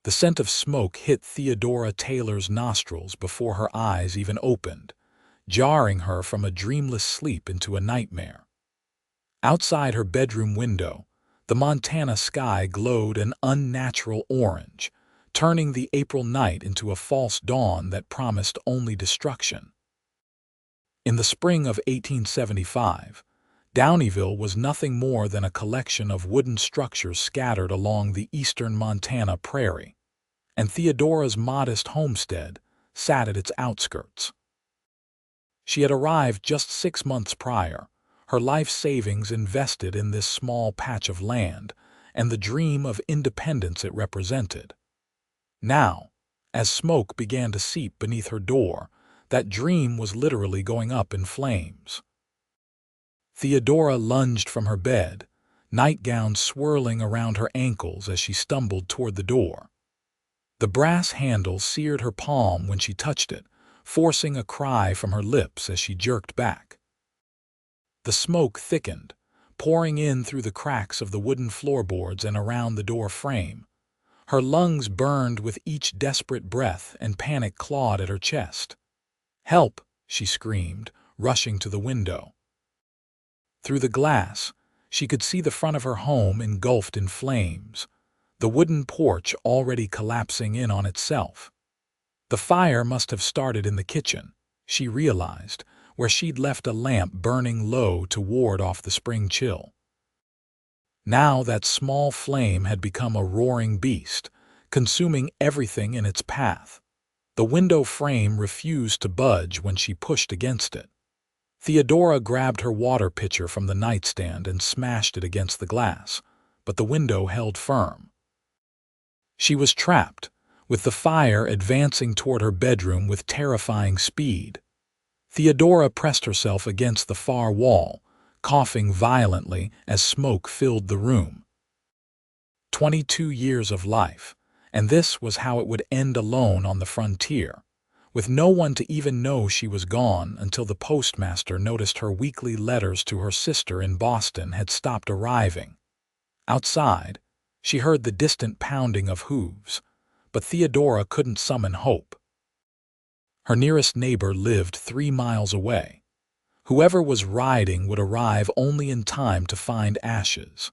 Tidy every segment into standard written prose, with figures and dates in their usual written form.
The scent of smoke hit Theodora Taylor's nostrils before her eyes even opened, jarring her from a dreamless sleep into a nightmare. Outside her bedroom window, the Montana sky glowed an unnatural orange, turning the April night into a false dawn that promised only destruction. In the spring of 1875, Downieville was nothing more than a collection of wooden structures scattered along the eastern Montana prairie, and Theodora's modest homestead sat at its outskirts. She had arrived just 6 months prior, her life savings invested in this small patch of land and the dream of independence it represented. Now, as smoke began to seep beneath her door, that dream was literally going up in flames. Theodora lunged from her bed, nightgown swirling around her ankles as she stumbled toward the door. The brass handle seared her palm when she touched it, forcing a cry from her lips as she jerked back. The smoke thickened, pouring in through the cracks of the wooden floorboards and around the door frame. Her lungs burned with each desperate breath and panic clawed at her chest. "Help!" she screamed, rushing to the window. Through the glass, she could see the front of her home engulfed in flames, the wooden porch already collapsing in on itself. The fire must have started in the kitchen, she realized, where she'd left a lamp burning low to ward off the spring chill. Now that small flame had become a roaring beast, consuming everything in its path. The window frame refused to budge when she pushed against it. Theodora grabbed her water pitcher from the nightstand and smashed it against the glass, but the window held firm. She was trapped, with the fire advancing toward her bedroom with terrifying speed. Theodora pressed herself against the far wall, coughing violently as smoke filled the room. 22 years of life, and this was how it would end alone on the frontier, with no one to even know she was gone until the postmaster noticed her weekly letters to her sister in Boston had stopped arriving. Outside, she heard the distant pounding of hooves, but Theodora couldn't summon hope. Her nearest neighbor lived 3 miles away. Whoever was riding would arrive only in time to find ashes.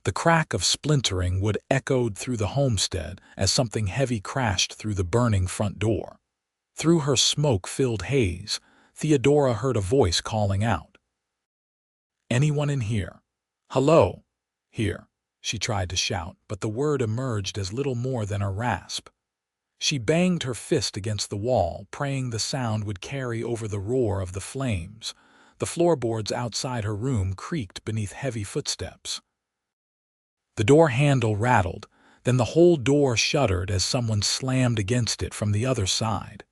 The crack of splintering wood echoed through the homestead as something heavy crashed through the burning front door. Through her smoke-filled haze, Theodora heard a voice calling out. "Anyone in here? Hello? Here," she tried to shout, but the word emerged as little more than a rasp. She banged her fist against the wall, praying the sound would carry over the roar of the flames. The floorboards outside her room creaked beneath heavy footsteps. The door handle rattled, then the whole door shuddered as someone slammed against it from the other side.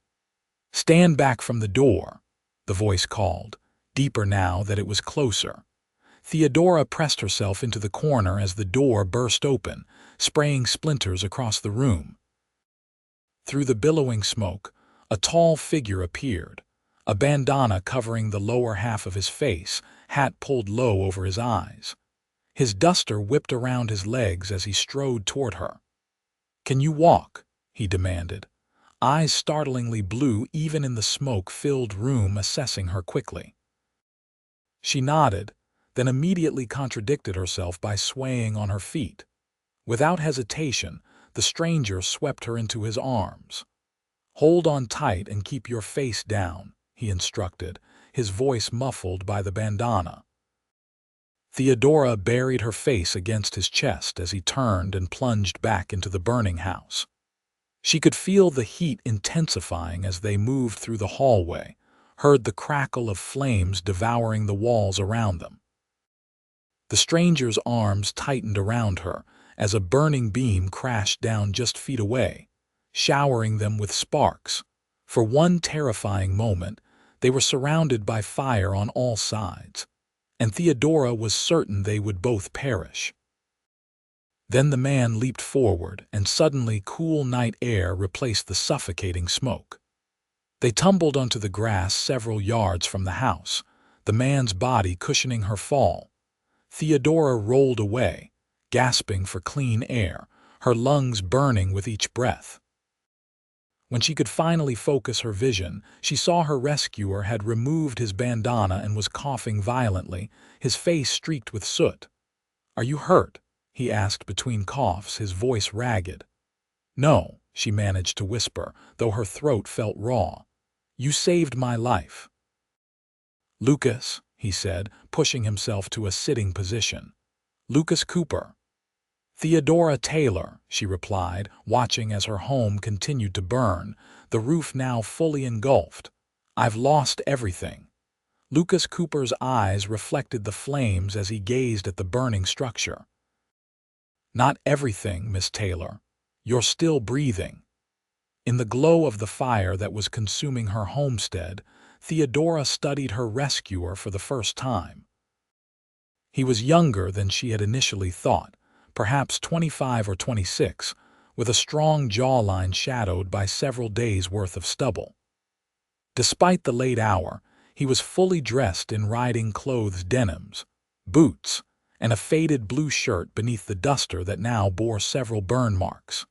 "Stand back from the door," the voice called, deeper now that it was closer. Theodora pressed herself into the corner as the door burst open, spraying splinters across the room. Through the billowing smoke, a tall figure appeared, a bandana covering the lower half of his face, hat pulled low over his eyes. His duster whipped around his legs as he strode toward her. "Can you walk?" he demanded, eyes startlingly blue even in the smoke-filled room, assessing her quickly. She nodded, then immediately contradicted herself by swaying on her feet. Without hesitation, the stranger swept her into his arms. "Hold on tight and keep your face down," he instructed, his voice muffled by the bandana. Theodora buried her face against his chest as he turned and plunged back into the burning house. She could feel the heat intensifying as they moved through the hallway, heard the crackle of flames devouring the walls around them. The stranger's arms tightened around her as a burning beam crashed down just feet away, showering them with sparks. For one terrifying moment, they were surrounded by fire on all sides, and Theodora was certain they would both perish. Then the man leaped forward, and suddenly cool night air replaced the suffocating smoke. They tumbled onto the grass several yards from the house, the man's body cushioning her fall. Theodora rolled away, gasping for clean air, her lungs burning with each breath. When she could finally focus her vision, she saw her rescuer had removed his bandana and was coughing violently, his face streaked with soot. "Are you hurt?" he asked between coughs, his voice ragged. "No," she managed to whisper, though her throat felt raw. "You saved my life." "Lucas," he said, pushing himself to a sitting position. "Lucas Cooper." "Theodora Taylor," she replied, watching as her home continued to burn, the roof now fully engulfed. "I've lost everything." Lucas Cooper's eyes reflected the flames as he gazed at the burning structure. "Not everything, Miss Taylor. You're still breathing." In the glow of the fire that was consuming her homestead, Theodora studied her rescuer for the first time. He was younger than she had initially thought, perhaps 25 or 26, with a strong jawline shadowed by several days' worth of stubble. Despite the late hour, he was fully dressed in riding-clothes denims, boots, and a faded blue shirt beneath the duster that now bore several burn marks.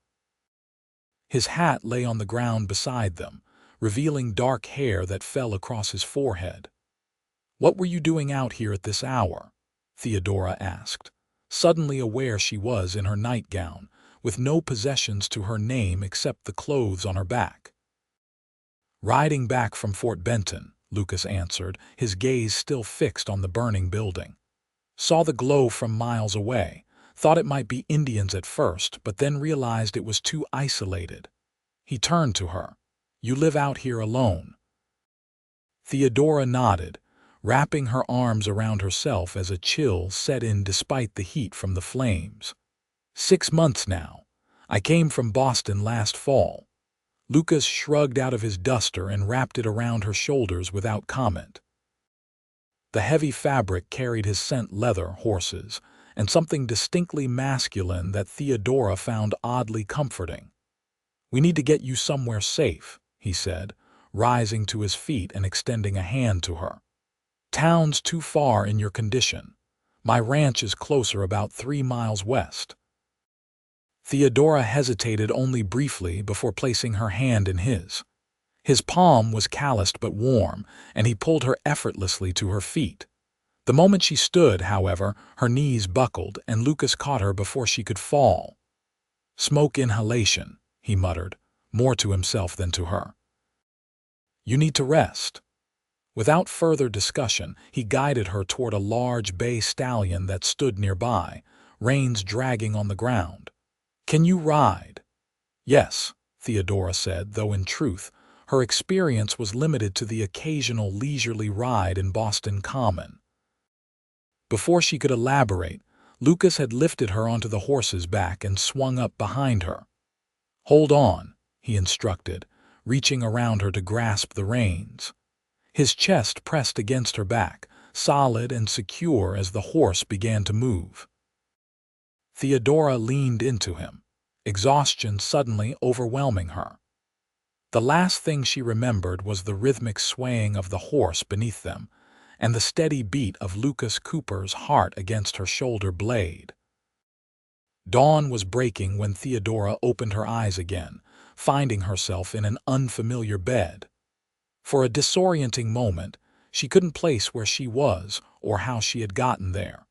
His hat lay on the ground beside them, revealing dark hair that fell across his forehead. "What were you doing out here at this hour?" Theodora asked, suddenly aware she was in her nightgown, with no possessions to her name except the clothes on her back. "Riding back from Fort Benton," Lucas answered, his gaze still fixed on the burning building. "Saw the glow from miles away, thought it might be Indians at first, but then realized it was too isolated." He turned to her. "You live out here alone?" Theodora nodded, wrapping her arms around herself as a chill set in despite the heat from the flames. 6 months now. I came from Boston last fall." Lucas shrugged out of his duster and wrapped it around her shoulders without comment. The heavy fabric carried his scent leather, horses, and something distinctly masculine that Theodora found oddly comforting. "We need to get you somewhere safe," he said, rising to his feet and extending a hand to her. "Town's too far in your condition. My ranch is closer, about 3 miles west." Theodora hesitated only briefly before placing her hand in his. His palm was calloused but warm, and he pulled her effortlessly to her feet. The moment she stood, however, her knees buckled, and Lucas caught her before she could fall. "Smoke inhalation," he muttered, more to himself than to her. "You need to rest." Without further discussion, he guided her toward a large bay stallion that stood nearby, reins dragging on the ground. "Can you ride?" "Yes," Theodora said, though in truth, her experience was limited to the occasional leisurely ride in Boston Common. Before she could elaborate, Lucas had lifted her onto the horse's back and swung up behind her. "Hold on," he instructed, reaching around her to grasp the reins. His chest pressed against her back, solid and secure as the horse began to move. Theodora leaned into him, exhaustion suddenly overwhelming her. The last thing she remembered was the rhythmic swaying of the horse beneath them, and the steady beat of Lucas Cooper's heart against her shoulder blade. Dawn was breaking when Theodora opened her eyes again, finding herself in an unfamiliar bed. For a disorienting moment, she couldn't place where she was or how she had gotten there.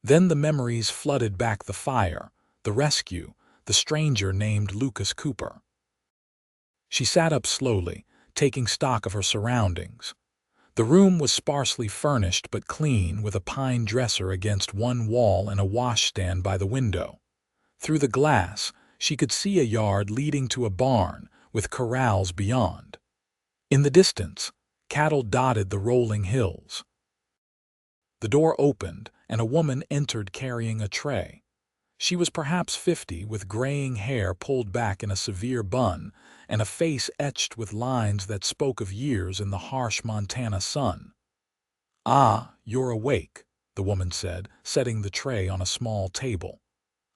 Then the memories flooded back: the fire, the rescue, the stranger named Lucas Cooper. She sat up slowly, taking stock of her surroundings. The room was sparsely furnished but clean, with a pine dresser against one wall and a washstand by the window. Through the glass, she could see a yard leading to a barn, with corrals beyond. In the distance, cattle dotted the rolling hills. The door opened, and a woman entered carrying a tray. She was perhaps 50, with graying hair pulled back in a severe bun, and a face etched with lines that spoke of years in the harsh Montana sun. "Ah, you're awake," the woman said, setting the tray on a small table.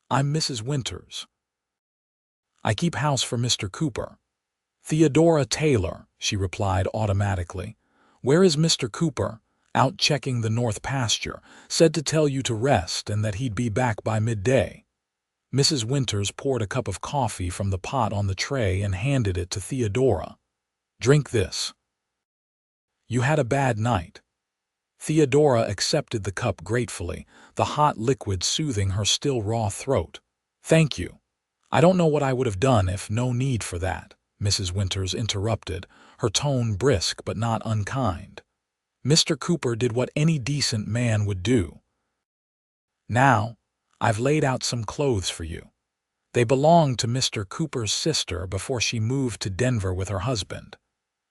"I'm Mrs. Winters. I keep house for Mr. Cooper." "Theodora Taylor," she replied automatically. "Where is Mr. Cooper?" "Out checking the north pasture. Said to tell you to rest and that he'd be back by midday." Mrs. Winters poured a cup of coffee from the pot on the tray and handed it to Theodora. "Drink this. You had a bad night." Theodora accepted the cup gratefully, the hot liquid soothing her still raw throat. "Thank you. I don't know what I would have done if no need for that," Mrs. Winters interrupted, her tone brisk but not unkind. "Mr. Cooper did what any decent man would do. Now, I've laid out some clothes for you. They belonged to Mr. Cooper's sister before she moved to Denver with her husband.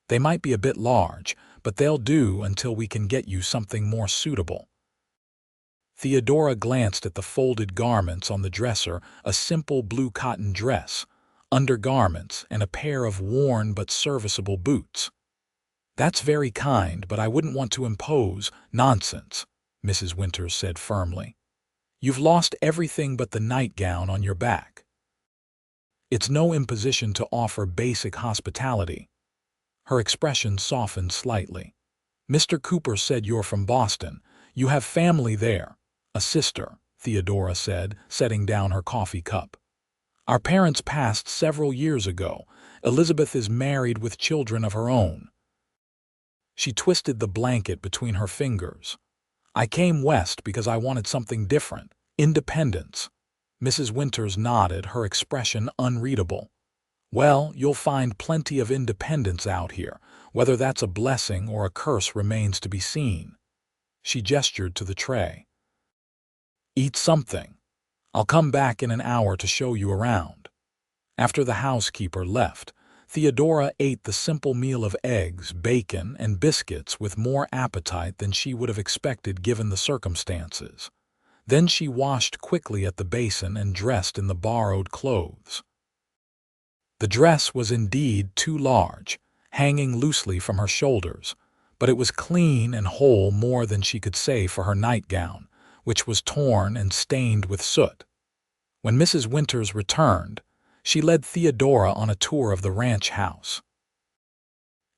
They might be a bit large, but they'll do until we can get you something more suitable." Theodora glanced at the folded garments on the dresser, a simple blue cotton dress, undergarments, and a pair of worn but serviceable boots. "That's very kind, but I wouldn't want to impose." "Nonsense," Mrs. Winters said firmly. "You've lost everything but the nightgown on your back. It's no imposition to offer basic hospitality." Her expression softened slightly. "Mr. Cooper said you're from Boston. You have family there." "A sister," Theodora said, setting down her coffee cup. "Our parents passed several years ago. Elizabeth is married with children of her own." She twisted the blanket between her fingers. "I came west because I wanted something different. Independence." Mrs. Winters nodded, her expression unreadable. "Well, you'll find plenty of independence out here. Whether that's a blessing or a curse remains to be seen." She gestured to the tray. "Eat something. I'll come back in an hour to show you around." After the housekeeper left, Theodora ate the simple meal of eggs, bacon, and biscuits with more appetite than she would have expected given the circumstances. Then she washed quickly at the basin and dressed in the borrowed clothes. The dress was indeed too large, hanging loosely from her shoulders, but it was clean and whole more than she could say for her nightgown, which was torn and stained with soot. When Mrs. Winters returned, she led Theodora on a tour of the ranch house.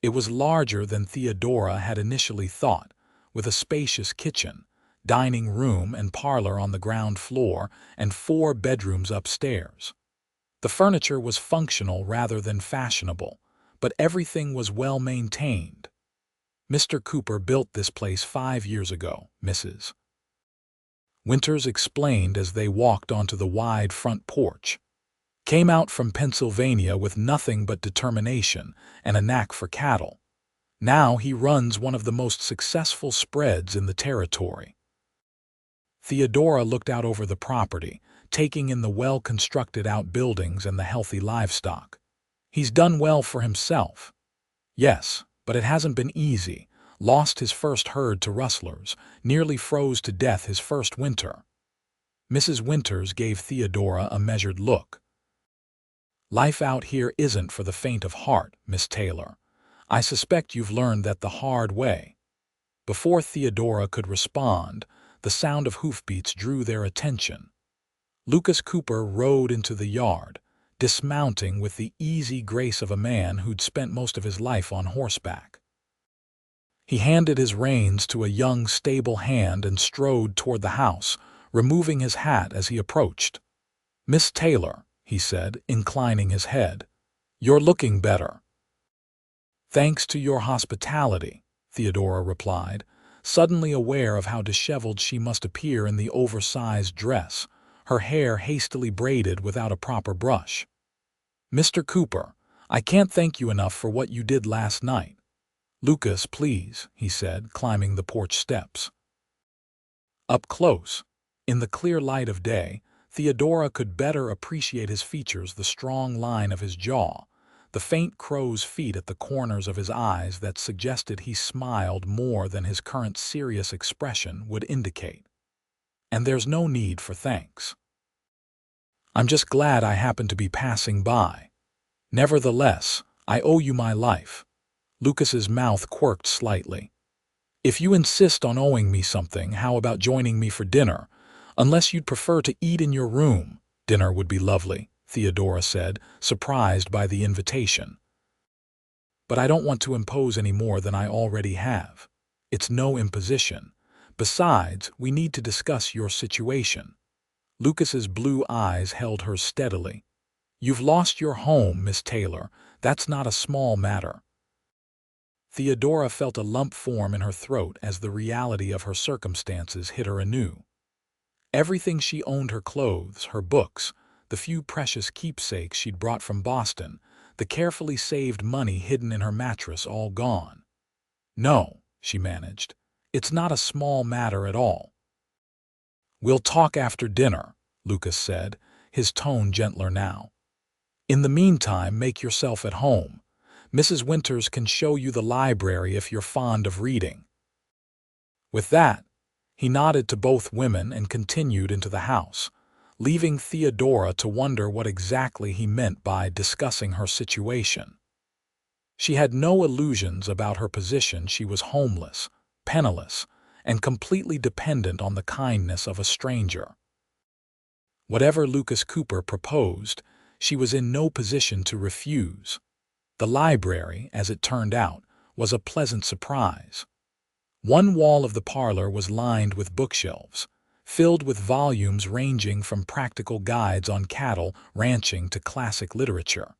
It was larger than Theodora had initially thought, with a spacious kitchen, dining room and parlor on the ground floor, and 4 bedrooms upstairs. The furniture was functional rather than fashionable, but everything was well maintained. "Mr. Cooper built this place 5 years ago," Mrs. Winters explained as they walked onto the wide front porch. "Came out from Pennsylvania with nothing but determination and a knack for cattle. Now he runs one of the most successful spreads in the territory." Theodora looked out over the property, taking in the well-constructed outbuildings and the healthy livestock. "He's done well for himself." "Yes, but it hasn't been easy. Lost his first herd to rustlers, nearly froze to death his first winter." Mrs. Winters gave Theodora a measured look. "Life out here isn't for the faint of heart, Miss Taylor. I suspect you've learned that the hard way." Before Theodora could respond, the sound of hoofbeats drew their attention. Lucas Cooper rode into the yard, dismounting with the easy grace of a man who'd spent most of his life on horseback. He handed his reins to a young, stable hand and strode toward the house, removing his hat as he approached. "Miss Taylor," he said, inclining his head, "you're looking better." "Thanks to your hospitality," Theodora replied, suddenly aware of how disheveled she must appear in the oversized dress, her hair hastily braided without a proper brush. "Mr. Cooper, I can't thank you enough for what you did last night." "Lucas, please," he said, climbing the porch steps. Up close, in the clear light of day, Theodora could better appreciate his features, the strong line of his jaw, the faint crow's feet at the corners of his eyes that suggested he smiled more than his current serious expression would indicate. "And there's no need for thanks. I'm just glad I happened to be passing by. Nevertheless, I owe you my life." Lucas's mouth quirked slightly. "If you insist on owing me something, how about joining me for dinner? Unless you'd prefer to eat in your room." "Dinner would be lovely," Theodora said, surprised by the invitation. "But I don't want to impose any more than I already have." "It's no imposition. Besides, we need to discuss your situation." Lucas's blue eyes held hers steadily. "You've lost your home, Miss Taylor. That's not a small matter." Theodora felt a lump form in her throat as the reality of her circumstances hit her anew. Everything she owned, her clothes, her books, the few precious keepsakes she'd brought from Boston, the carefully saved money hidden in her mattress, all gone. "No," she managed. "It's not a small matter at all." "We'll talk after dinner," Lucas said, his tone gentler now. "In the meantime, make yourself at home. Mrs. Winters can show you the library if you're fond of reading." With that, he nodded to both women and continued into the house, leaving Theodora to wonder what exactly he meant by discussing her situation. She had no illusions about her position. She was homeless, penniless, and completely dependent on the kindness of a stranger. Whatever Lucas Cooper proposed, she was in no position to refuse. The library, as it turned out, was a pleasant surprise. One wall of the parlor was lined with bookshelves, filled with volumes ranging from practical guides on cattle ranching to classic literature.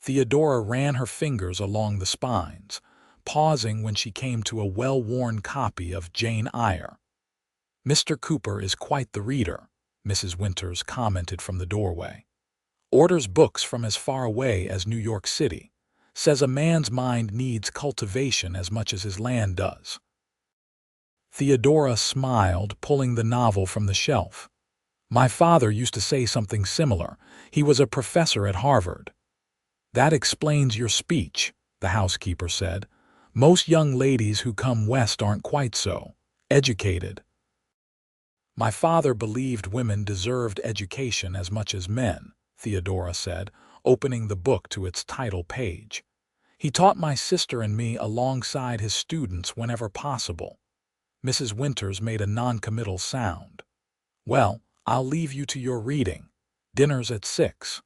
Theodora ran her fingers along the spines, pausing when she came to a well-worn copy of Jane Eyre. "Mr. Cooper is quite the reader," Mrs. Winters commented from the doorway. "Orders books from as far away as New York City. Says a man's mind needs cultivation as much as his land does." Theodora smiled, pulling the novel from the shelf. "My father used to say something similar. He was a professor at Harvard." "That explains your speech," the housekeeper said. "Most young ladies who come west aren't quite so educated." "My father believed women deserved education as much as men," Theodora said, opening the book to its title page. "He taught my sister and me alongside his students whenever possible." Mrs. Winters made a noncommittal sound. "Well, I'll leave you to your reading. Dinner's at 6.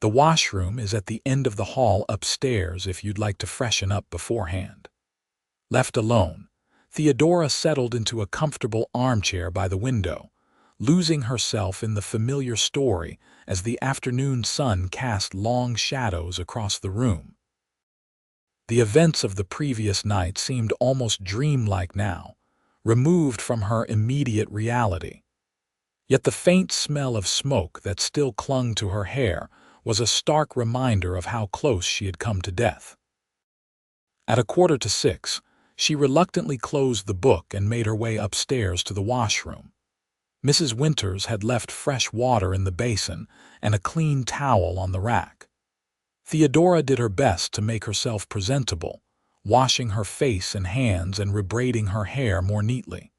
The washroom is at the end of the hall upstairs if you'd like to freshen up beforehand." Left alone, Theodora settled into a comfortable armchair by the window, losing herself in the familiar story as the afternoon sun cast long shadows across the room. The events of the previous night seemed almost dreamlike now, removed from her immediate reality. Yet the faint smell of smoke that still clung to her hair was a stark reminder of how close she had come to death. At 5:45, she reluctantly closed the book and made her way upstairs to the washroom. Mrs. Winters had left fresh water in the basin and a clean towel on the rack. Theodora did her best to make herself presentable, washing her face and hands and rebraiding her hair more neatly.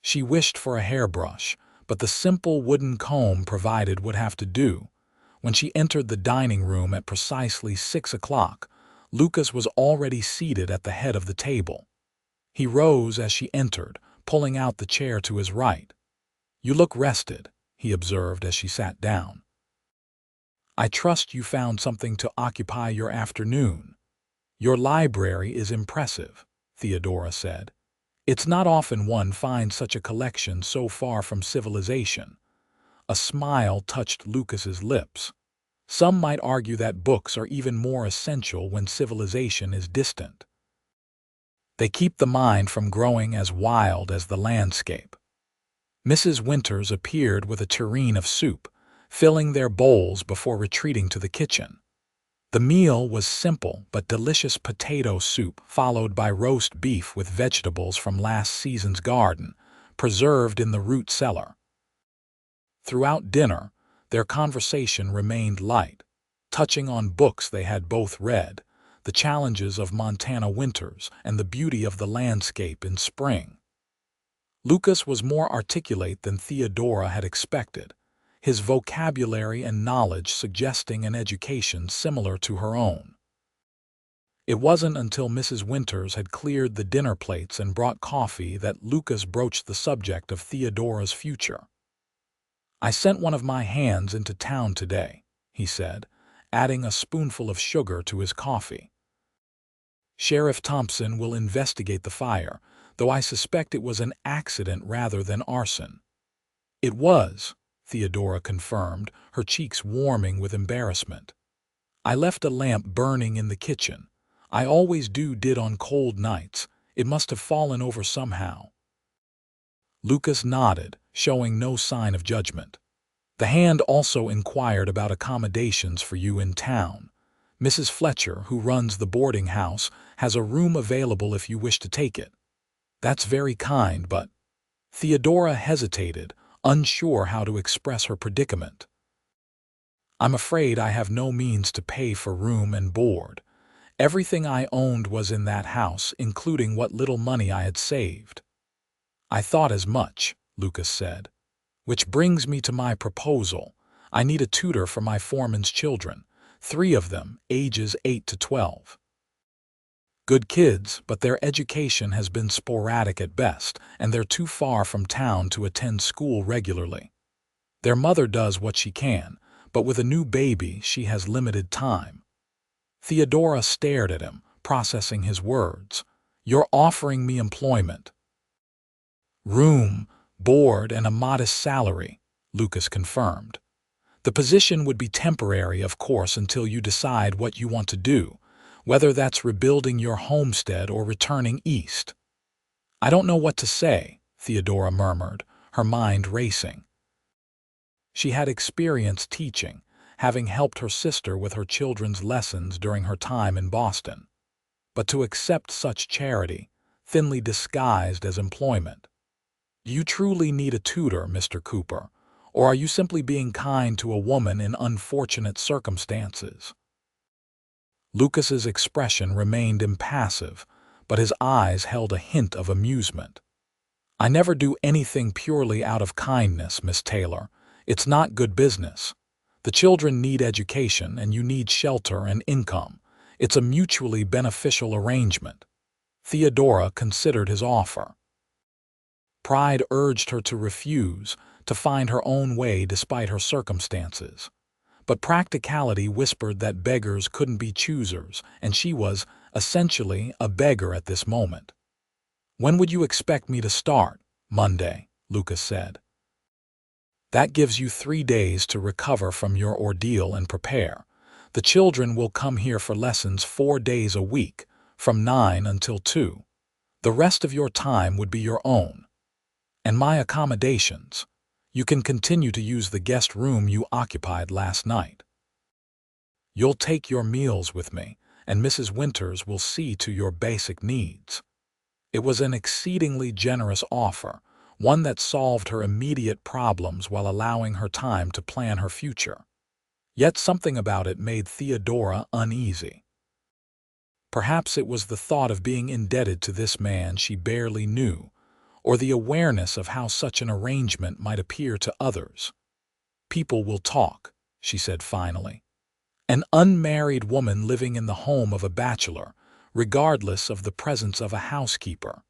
She wished for a hairbrush, but the simple wooden comb provided would have to do. When she entered the dining room at precisely 6 o'clock, Lucas was already seated at the head of the table. He rose as she entered, pulling out the chair to his right. "You look rested," he observed as she sat down. "I trust you found something to occupy your afternoon." "Your library is impressive," Theodora said. "It's not often one finds such a collection so far from civilization." A smile touched Lucas's lips. "Some might argue that books are even more essential when civilization is distant. They keep the mind from growing as wild as the landscape." Mrs. Winters appeared with a tureen of soup, filling their bowls before retreating to the kitchen. The meal was simple but delicious potato soup, followed by roast beef with vegetables from last season's garden, preserved in the root cellar. Throughout dinner, their conversation remained light, touching on books they had both read, the challenges of Montana winters and the beauty of the landscape in spring. Lucas was more articulate than Theodora had expected, his vocabulary and knowledge suggesting an education similar to her own. It wasn't until Mrs. Winters had cleared the dinner plates and brought coffee that Lucas broached the subject of Theodora's future. "I sent one of my hands into town today," he said, adding a spoonful of sugar to his coffee. "Sheriff Thompson will investigate the fire, though I suspect it was an accident rather than arson." It was, Theodora confirmed, her cheeks warming with embarrassment. I left a lamp burning in the kitchen. I always did on cold nights. It must have fallen over somehow. Lucas nodded, showing no sign of judgment. The hand also inquired about accommodations for you in town. Mrs. Fletcher, who runs the boarding house, has a room available if you wish to take it. That's very kind, but... Theodora hesitated, unsure how to express her predicament. I'm afraid I have no means to pay for room and board. Everything I owned was in that house, including what little money I had saved. I thought as much, Lucas said. Which brings me to my proposal. I need a tutor for my foreman's children, 3 of them, ages 8 to 12. Good kids, but their education has been sporadic at best, and they're too far from town to attend school regularly. Their mother does what she can, but with a new baby she has limited time. Theodora stared at him, processing his words. You're offering me employment. Room, board, and a modest salary, Lucas confirmed. The position would be temporary, of course, until you decide what you want to do, whether that's rebuilding your homestead or returning east. I don't know what to say, Theodora murmured, her mind racing. She had experience teaching, having helped her sister with her children's lessons during her time in Boston. But to accept such charity, thinly disguised as employment. Do you truly need a tutor, Mr. Cooper, or are you simply being kind to a woman in unfortunate circumstances? Lucas's expression remained impassive, but his eyes held a hint of amusement. I never do anything purely out of kindness, Miss Taylor. It's not good business. The children need education and you need shelter and income. It's a mutually beneficial arrangement. Theodora considered his offer. Pride urged her to refuse, to find her own way despite her circumstances. But practicality whispered that beggars couldn't be choosers, and she was, essentially, a beggar at this moment. When would you expect me to start? Monday, Lucas said. That gives you 3 days to recover from your ordeal and prepare. The children will come here for lessons 4 days a week, from 9 until 2. The rest of your time would be your own. And my accommodations. You can continue to use the guest room you occupied last night. You'll take your meals with me, and Mrs. Winters will see to your basic needs. It was an exceedingly generous offer, one that solved her immediate problems while allowing her time to plan her future. Yet something about it made Theodora uneasy. Perhaps it was the thought of being indebted to this man she barely knew, or the awareness of how such an arrangement might appear to others. People will talk, she said finally. An unmarried woman living in the home of a bachelor, regardless of the presence of a housekeeper.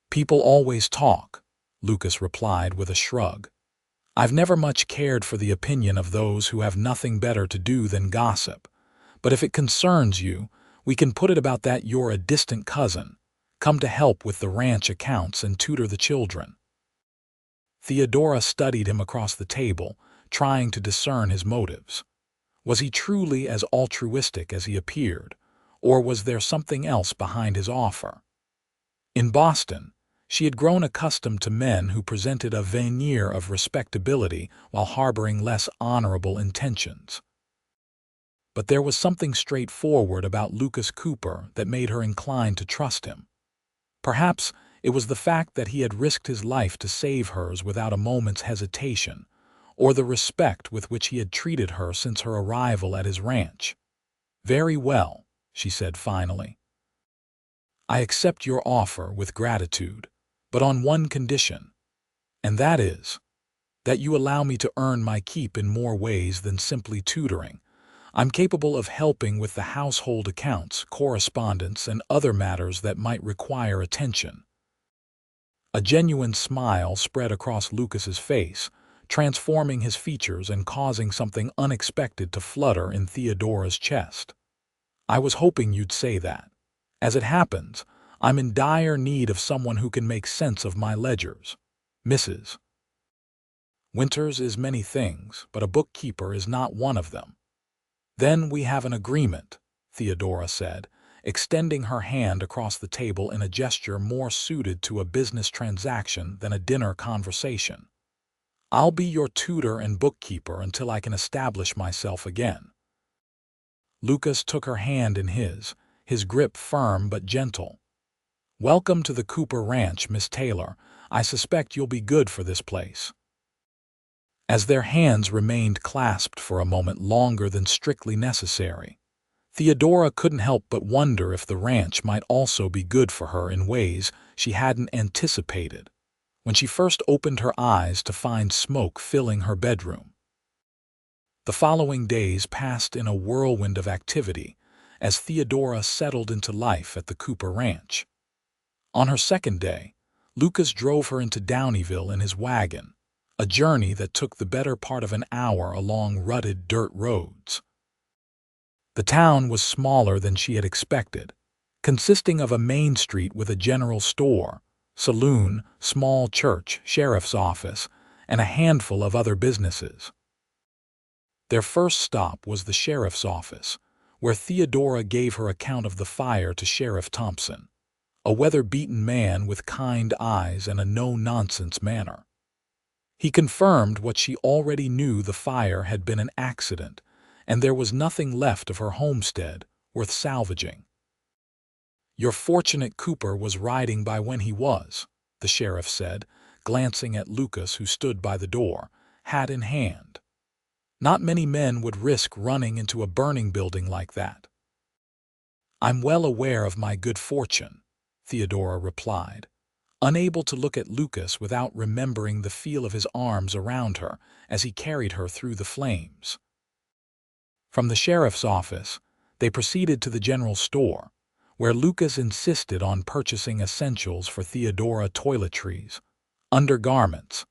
People always talk, Lucas replied with a shrug. I've never much cared for the opinion of those who have nothing better to do than gossip. But if it concerns you, we can put it about that you're a distant cousin, come to help with the ranch accounts and tutor the children. Theodora studied him across the table, trying to discern his motives. Was he truly as altruistic as he appeared, or was there something else behind his offer? In Boston, she had grown accustomed to men who presented a veneer of respectability while harboring less honorable intentions. But there was something straightforward about Lucas Cooper that made her inclined to trust him. Perhaps it was the fact that he had risked his life to save hers without a moment's hesitation, or the respect with which he had treated her since her arrival at his ranch. Very well, she said finally. I accept your offer with gratitude, but on one condition, and that is that you allow me to earn my keep in more ways than simply tutoring. I'm capable of helping with the household accounts, correspondence, and other matters that might require attention. A genuine smile spread across Lucas's face, transforming his features and causing something unexpected to flutter in Theodora's chest. I was hoping you'd say that. As it happens, I'm in dire need of someone who can make sense of my ledgers. Mrs. Winters is many things, but a bookkeeper is not one of them. Then we have an agreement, Theodora said, extending her hand across the table in a gesture more suited to a business transaction than a dinner conversation. I'll be your tutor and bookkeeper until I can establish myself again. Lucas took her hand in his grip firm but gentle. Welcome to the Cooper Ranch, Miss Taylor. I suspect you'll be good for this place. As their hands remained clasped for a moment longer than strictly necessary, Theodora couldn't help but wonder if the ranch might also be good for her in ways she hadn't anticipated when she first opened her eyes to find smoke filling her bedroom. The following days passed in a whirlwind of activity as Theodora settled into life at the Cooper Ranch. On her second day, Lucas drove her into Downeyville in his wagon, a journey that took the better part of an hour along rutted dirt roads. The town was smaller than she had expected, consisting of a main street with a general store, saloon, small church, sheriff's office, and a handful of other businesses. Their first stop was the sheriff's office, where Theodora gave her account of the fire to Sheriff Thompson, a weather-beaten man with kind eyes and a no-nonsense manner. He confirmed what she already knew: the fire had been an accident, and there was nothing left of her homestead worth salvaging. Your fortunate Cooper was riding by when he was, the sheriff said, glancing at Lucas, who stood by the door, hat in hand. Not many men would risk running into a burning building like that. I'm well aware of my good fortune, Theodora replied, unable to look at Lucas without remembering the feel of his arms around her as he carried her through the flames. From the sheriff's office, they proceeded to the general store, where Lucas insisted on purchasing essentials for Theodora: toiletries, undergarments,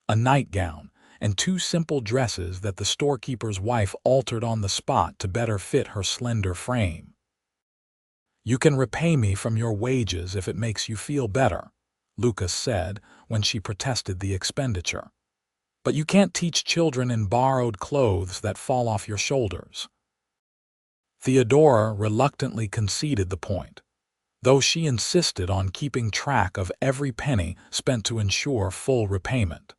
a nightgown, and 2 simple dresses that the storekeeper's wife altered on the spot to better fit her slender frame. You can repay me from your wages if it makes you feel better, Lucas said when she protested the expenditure. But you can't teach children in borrowed clothes that fall off your shoulders. Theodora reluctantly conceded the point, though she insisted on keeping track of every penny spent to ensure full repayment.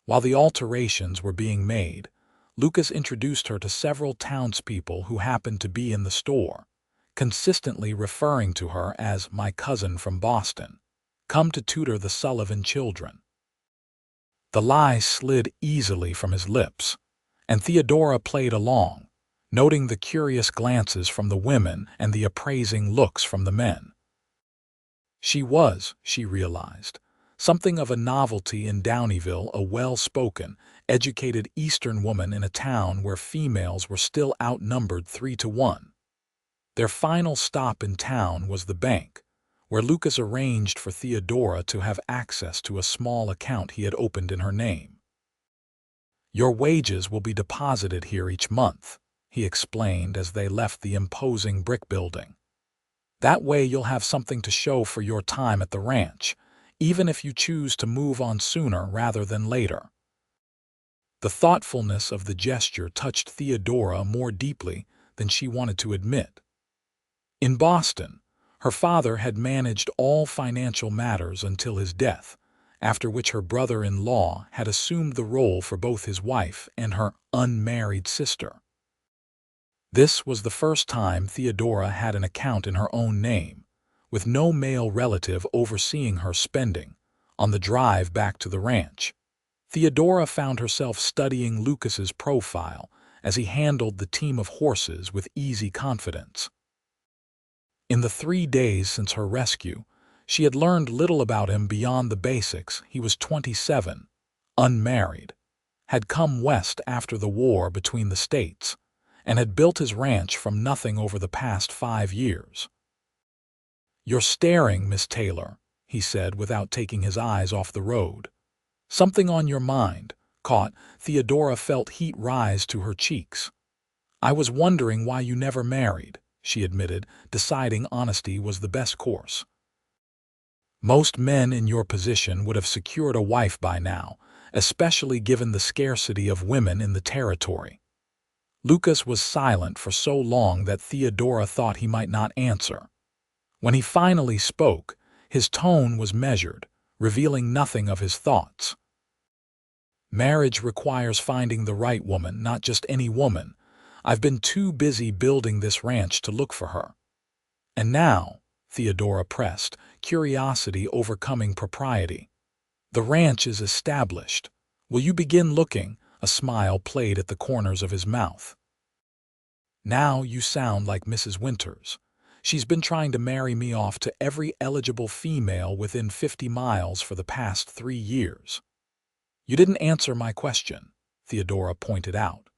While the alterations were being made, Lucas introduced her to several townspeople who happened to be in the store, consistently referring to her as "my cousin from Boston, come to tutor the Sullivan children." The lie slid easily from his lips, and Theodora played along, noting the curious glances from the women and the appraising looks from the men. She realized, something of a novelty in Downeyville, a well-spoken, educated Eastern woman in a town where females were still outnumbered 3-1. Their final stop in town was the bank, where Lucas arranged for Theodora to have access to a small account he had opened in her name. Your wages will be deposited here each month, he explained as they left the imposing brick building. That way you'll have something to show for your time at the ranch, even if you choose to move on sooner rather than later. The thoughtfulness of the gesture touched Theodora more deeply than she wanted to admit. In Boston, her father had managed all financial matters until his death, after which her brother-in-law had assumed the role for both his wife and her unmarried sister. This was the first time Theodora had an account in her own name, with no male relative overseeing her spending. On the drive back to the ranch, Theodora found herself studying Lucas's profile as he handled the team of horses with easy confidence. In the 3 days since her rescue, she had learned little about him beyond the basics. He was 27, unmarried, had come west after the war between the states, and had built his ranch from nothing over the past 5 years. You're staring, Miss Taylor, he said without taking his eyes off the road. Something on your mind? Caught, Theodora felt heat rise to her cheeks. I was wondering why you never married, she admitted, deciding honesty was the best course. Most men in your position would have secured a wife by now, especially given the scarcity of women in the territory. Lucas was silent for so long that Theodora thought he might not answer. When he finally spoke, his tone was measured, revealing nothing of his thoughts. Marriage requires finding the right woman, not just any woman. I've been too busy building this ranch to look for her. And now, Theodora pressed, curiosity overcoming propriety. The ranch is established. Will you begin looking? A smile played at the corners of his mouth. Now you sound like Mrs. Winters. She's been trying to marry me off to every eligible female within 50 miles for the past 3 years. You didn't answer my question, Theodora pointed out.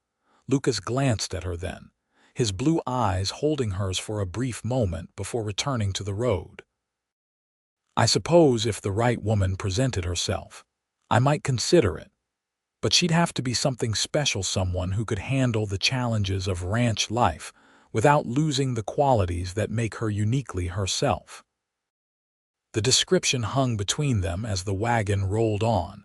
Lucas glanced at her then, his blue eyes holding hers for a brief moment before returning to the road. I suppose if the right woman presented herself, I might consider it. But she'd have to be something special, someone who could handle the challenges of ranch life without losing the qualities that make her uniquely herself. The description hung between them as the wagon rolled on,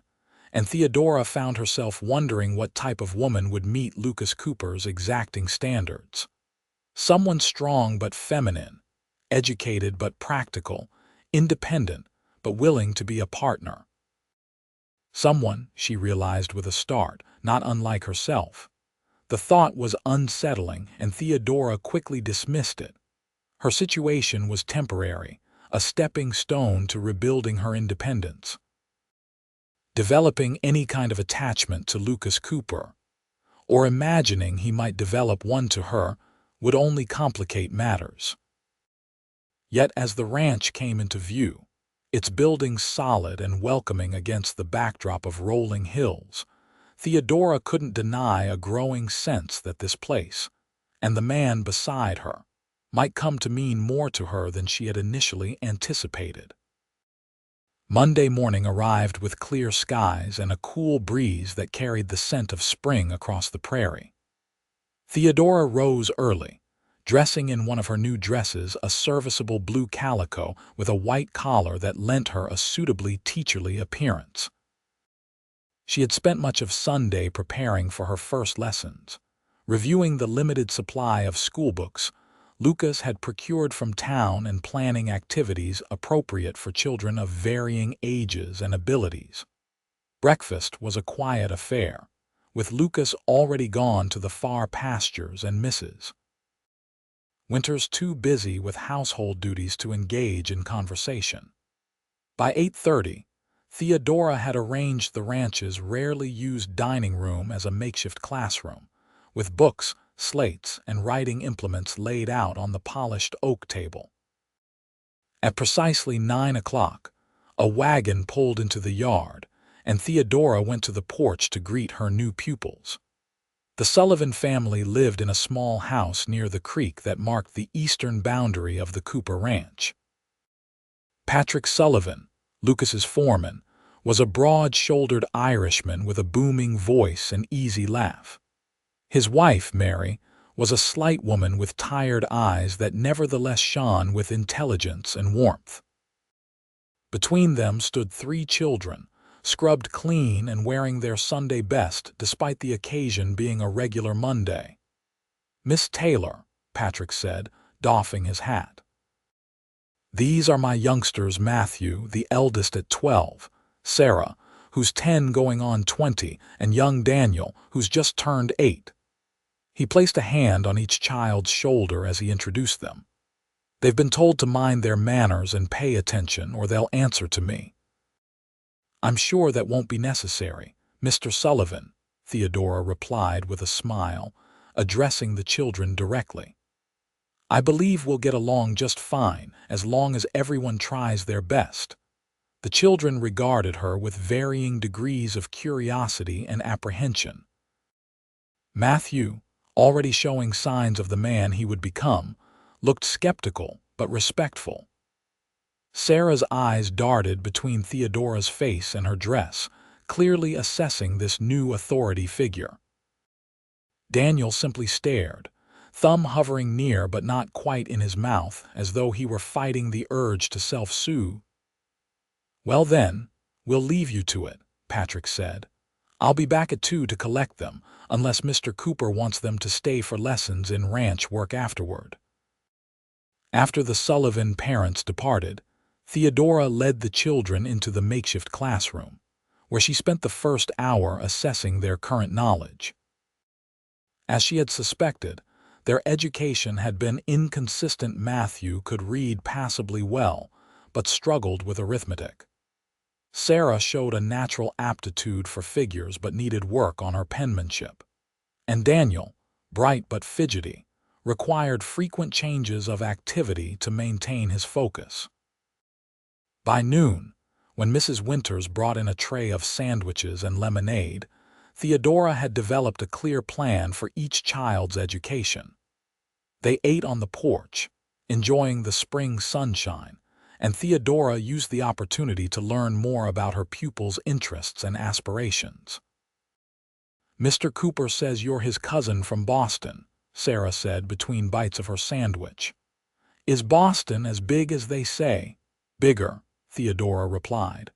and Theodora found herself wondering what type of woman would meet Lucas Cooper's exacting standards. Someone strong but feminine, educated but practical, independent but willing to be a partner. Someone, she realized with a start, not unlike herself. The thought was unsettling, and Theodora quickly dismissed it. Her situation was temporary, a stepping stone to rebuilding her independence. Developing any kind of attachment to Lucas Cooper, or imagining he might develop one to her, would only complicate matters. Yet as the ranch came into view, its buildings solid and welcoming against the backdrop of rolling hills, Theodora couldn't deny a growing sense that this place, and the man beside her, might come to mean more to her than she had initially anticipated. Monday morning arrived with clear skies and a cool breeze that carried the scent of spring across the prairie. Theodora rose early, dressing in one of her new dresses, a serviceable blue calico with a white collar that lent her a suitably teacherly appearance. She had spent much of Sunday preparing for her first lessons. Reviewing the limited supply of schoolbooks Lucas had procured from town and planning activities appropriate for children of varying ages and abilities. Breakfast was a quiet affair, with Lucas already gone to the far pastures and Mrs. Winters too busy with household duties to engage in conversation. By 8:30, Theodora had arranged the ranch's rarely used dining room as a makeshift classroom, with books, slates, and writing implements laid out on the polished oak table. At precisely 9 o'clock, a wagon pulled into the yard, and Theodora went to the porch to greet her new pupils. The Sullivan family lived in a small house near the creek that marked the eastern boundary of the Cooper Ranch. Patrick Sullivan, Lucas's foreman, was a broad-shouldered Irishman with a booming voice and easy laugh. His wife, Mary, was a slight woman with tired eyes that nevertheless shone with intelligence and warmth. Between them stood 3 children, scrubbed clean and wearing their Sunday best despite the occasion being a regular Monday. "Miss Taylor," Patrick said, doffing his hat. "These are my youngsters, Matthew, the eldest at 12, Sarah, who's 10 going on 20, and young Daniel, who's just turned 8. He placed a hand on each child's shoulder as he introduced them. "They've been told to mind their manners and pay attention, or they'll answer to me." "I'm sure that won't be necessary, Mr. Sullivan," Theodora replied with a smile, addressing the children directly. "I believe we'll get along just fine as long as everyone tries their best." The children regarded her with varying degrees of curiosity and apprehension. Matthew, already showing signs of the man he would become, looked skeptical but respectful. Sarah's eyes darted between Theodora's face and her dress, clearly assessing this new authority figure. Daniel simply stared, thumb hovering near but not quite in his mouth, as though he were fighting the urge to self-soothe. "Well then, we'll leave you to it," Patrick said, I'll be back at 2 to collect them, unless Mr. Cooper wants them to stay for lessons in ranch work afterward. After the Sullivan parents departed, Theodora led the children into the makeshift classroom, where she spent the first hour assessing their current knowledge. As she had suspected, their education had been inconsistent. Matthew could read passably well, but struggled with arithmetic. Sarah showed a natural aptitude for figures but needed work on her penmanship. And Daniel, bright but fidgety, required frequent changes of activity to maintain his focus. By noon, when Mrs. Winters brought in a tray of sandwiches and lemonade, Theodora had developed a clear plan for each child's education. They ate on the porch, enjoying the spring sunshine, and Theodora used the opportunity to learn more about her pupils' interests and aspirations. "Mr. Cooper says you're his cousin from Boston," Sarah said between bites of her sandwich. "Is Boston as big as they say?" "Bigger," Theodora replied.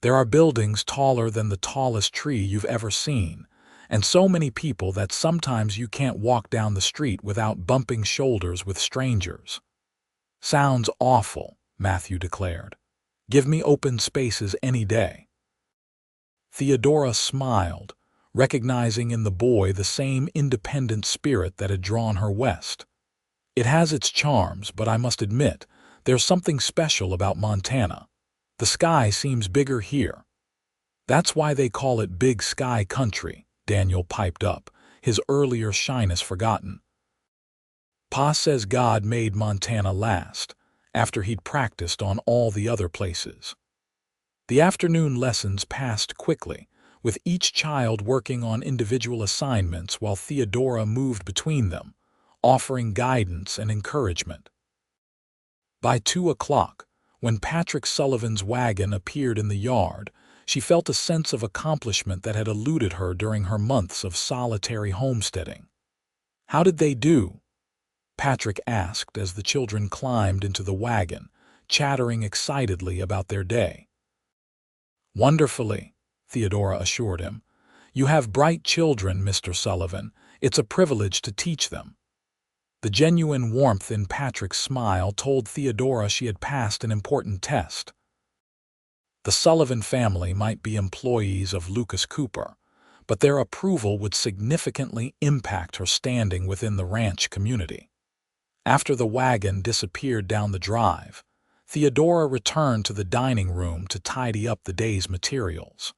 "There are buildings taller than the tallest tree you've ever seen, and so many people that sometimes you can't walk down the street without bumping shoulders with strangers." "Sounds awful," Matthew declared. "Give me open spaces any day." Theodora smiled, recognizing in the boy the same independent spirit that had drawn her west. "It has its charms, but I must admit, there's something special about Montana. The sky seems bigger here." "That's why they call it Big Sky Country," Daniel piped up, his earlier shyness forgotten. "Pa says God made Montana last, after he'd practiced on all the other places." The afternoon lessons passed quickly, with each child working on individual assignments while Theodora moved between them, offering guidance and encouragement. By 2 o'clock, when Patrick Sullivan's wagon appeared in the yard, she felt a sense of accomplishment that had eluded her during her months of solitary homesteading. "How did they do?" Patrick asked as the children climbed into the wagon, chattering excitedly about their day. "Wonderfully," Theodora assured him. "You have bright children, Mr. Sullivan. It's a privilege to teach them." The genuine warmth in Patrick's smile told Theodora she had passed an important test. The Sullivan family might be employees of Lucas Cooper, but their approval would significantly impact her standing within the ranch community. After the wagon disappeared down the drive, Theodora returned to the dining room to tidy up the day's materials.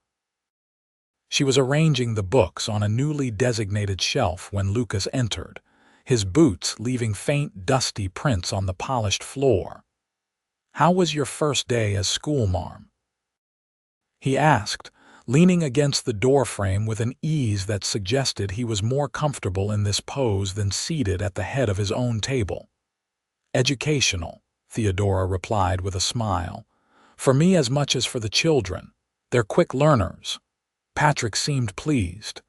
She was arranging the books on a newly designated shelf when Lucas entered, his boots leaving faint, dusty prints on the polished floor. "How was your first day as schoolmarm?" he asked, leaning against the doorframe with an ease that suggested he was more comfortable in this pose than seated at the head of his own table. "Educational," Theodora replied with a smile. "For me as much as for the children. They're quick learners." Patrick seemed pleased.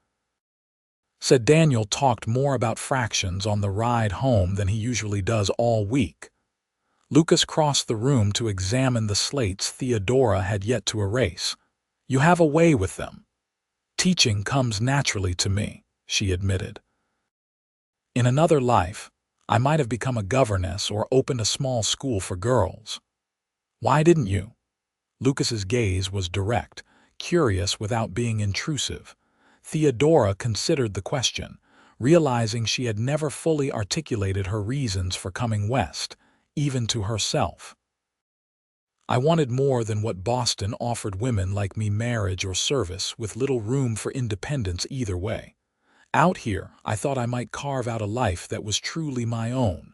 Said Daniel talked more about fractions on the ride home than he usually does all week. Lucas crossed the room to examine the slates Theodora had yet to erase. "You have a way with them." "Teaching comes naturally to me," she admitted. "In another life, I might have become a governess or opened a small school for girls." "Why didn't you?" Lucas's gaze was direct, curious without being intrusive. Theodora considered the question, realizing she had never fully articulated her reasons for coming west, even to herself. "I wanted more than what Boston offered women like me, marriage or service, with little room for independence either way. Out here, I thought I might carve out a life that was truly my own."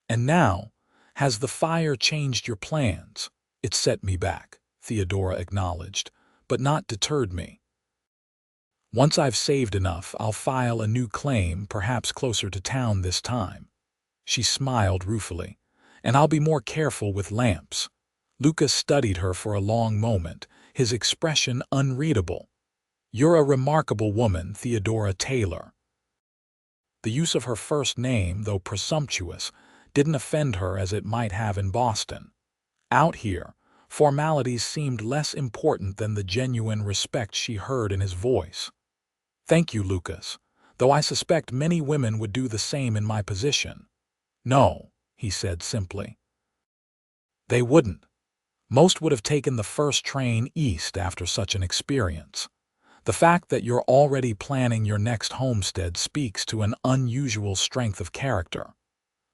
"And now, has the fire changed your plans?" "It set me back," Theodora acknowledged, "but not deterred me. Once I've saved enough, I'll file a new claim, perhaps closer to town this time." She smiled ruefully. "And I'll be more careful with lamps." Lucas studied her for a long moment, his expression unreadable. "You're a remarkable woman, Theodora Taylor." The use of her first name, though presumptuous, didn't offend her as it might have in Boston. Out here, Formalities seemed less important than the genuine respect she heard in his voice. "Thank you, Lucas, though I suspect many women would do the same in my position." "No," he said simply. "They wouldn't. Most would have taken the first train east after such an experience. The fact that you're already planning your next homestead speaks to an unusual strength of character."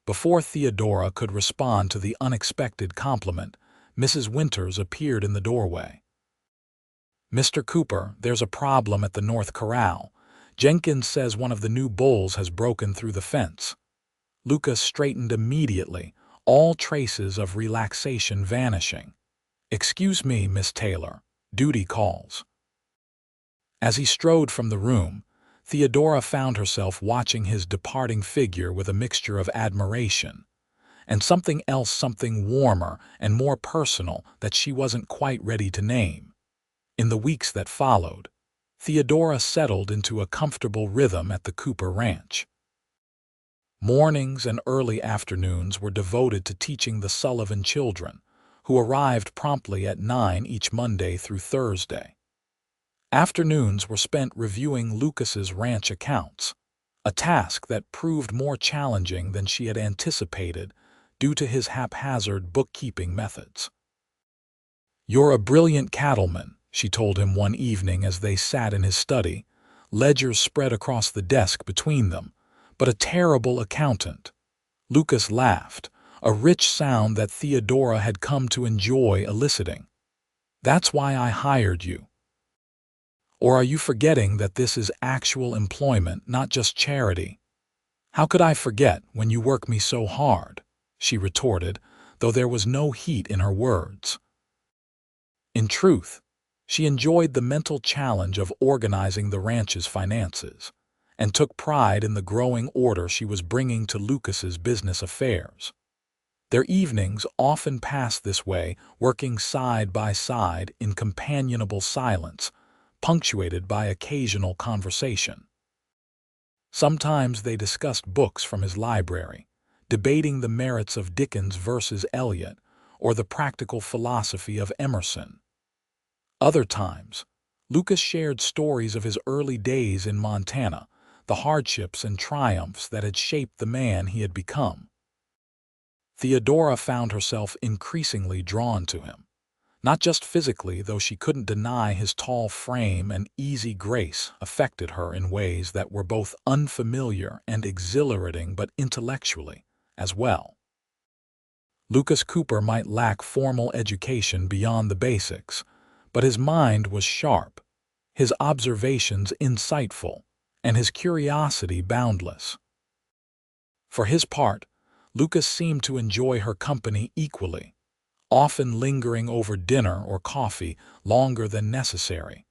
Before Theodora could respond to the unexpected compliment, Mrs. Winters appeared in the doorway. "Mr. Cooper, there's a problem at the North Corral. Jenkins says one of the new bulls has broken through the fence." Lucas straightened immediately, all traces of relaxation vanishing. "Excuse me, Miss Taylor. Duty calls." As he strode from the room, Theodora found herself watching his departing figure with a mixture of admiration and something else, something warmer and more personal that she wasn't quite ready to name. In the weeks that followed, Theodora settled into a comfortable rhythm at the Cooper Ranch. Mornings and early afternoons were devoted to teaching the Sullivan children, who arrived promptly at 9 each Monday through Thursday. Afternoons were spent reviewing Lucas's ranch accounts, a task that proved more challenging than she had anticipated due to his haphazard bookkeeping methods. "You're a brilliant cattleman," she told him one evening as they sat in his study, ledgers spread across the desk between them, "but a terrible accountant." Lucas laughed, a rich sound that Theodora had come to enjoy eliciting. "That's why I hired you. Or are you forgetting that this is actual employment, not just charity?" "How could I forget when you work me so hard?" she retorted, though there was no heat in her words. In truth, she enjoyed the mental challenge of organizing the ranch's finances, and took pride in the growing order she was bringing to Lucas's business affairs. Their evenings often passed this way, working side by side in companionable silence, punctuated by occasional conversation. Sometimes they discussed books from his library, debating the merits of Dickens versus Eliot or the practical philosophy of Emerson. Other times, Lucas shared stories of his early days in Montana, the hardships and triumphs that had shaped the man he had become. Theodora found herself increasingly drawn to him, not just physically, though she couldn't deny his tall frame and easy grace affected her in ways that were both unfamiliar and exhilarating, but intellectually as well. Lucas Cooper might lack formal education beyond the basics, but his mind was sharp, his observations insightful, and his curiosity boundless. For his part, Lucas seemed to enjoy her company equally, often lingering over dinner or coffee longer than necessary,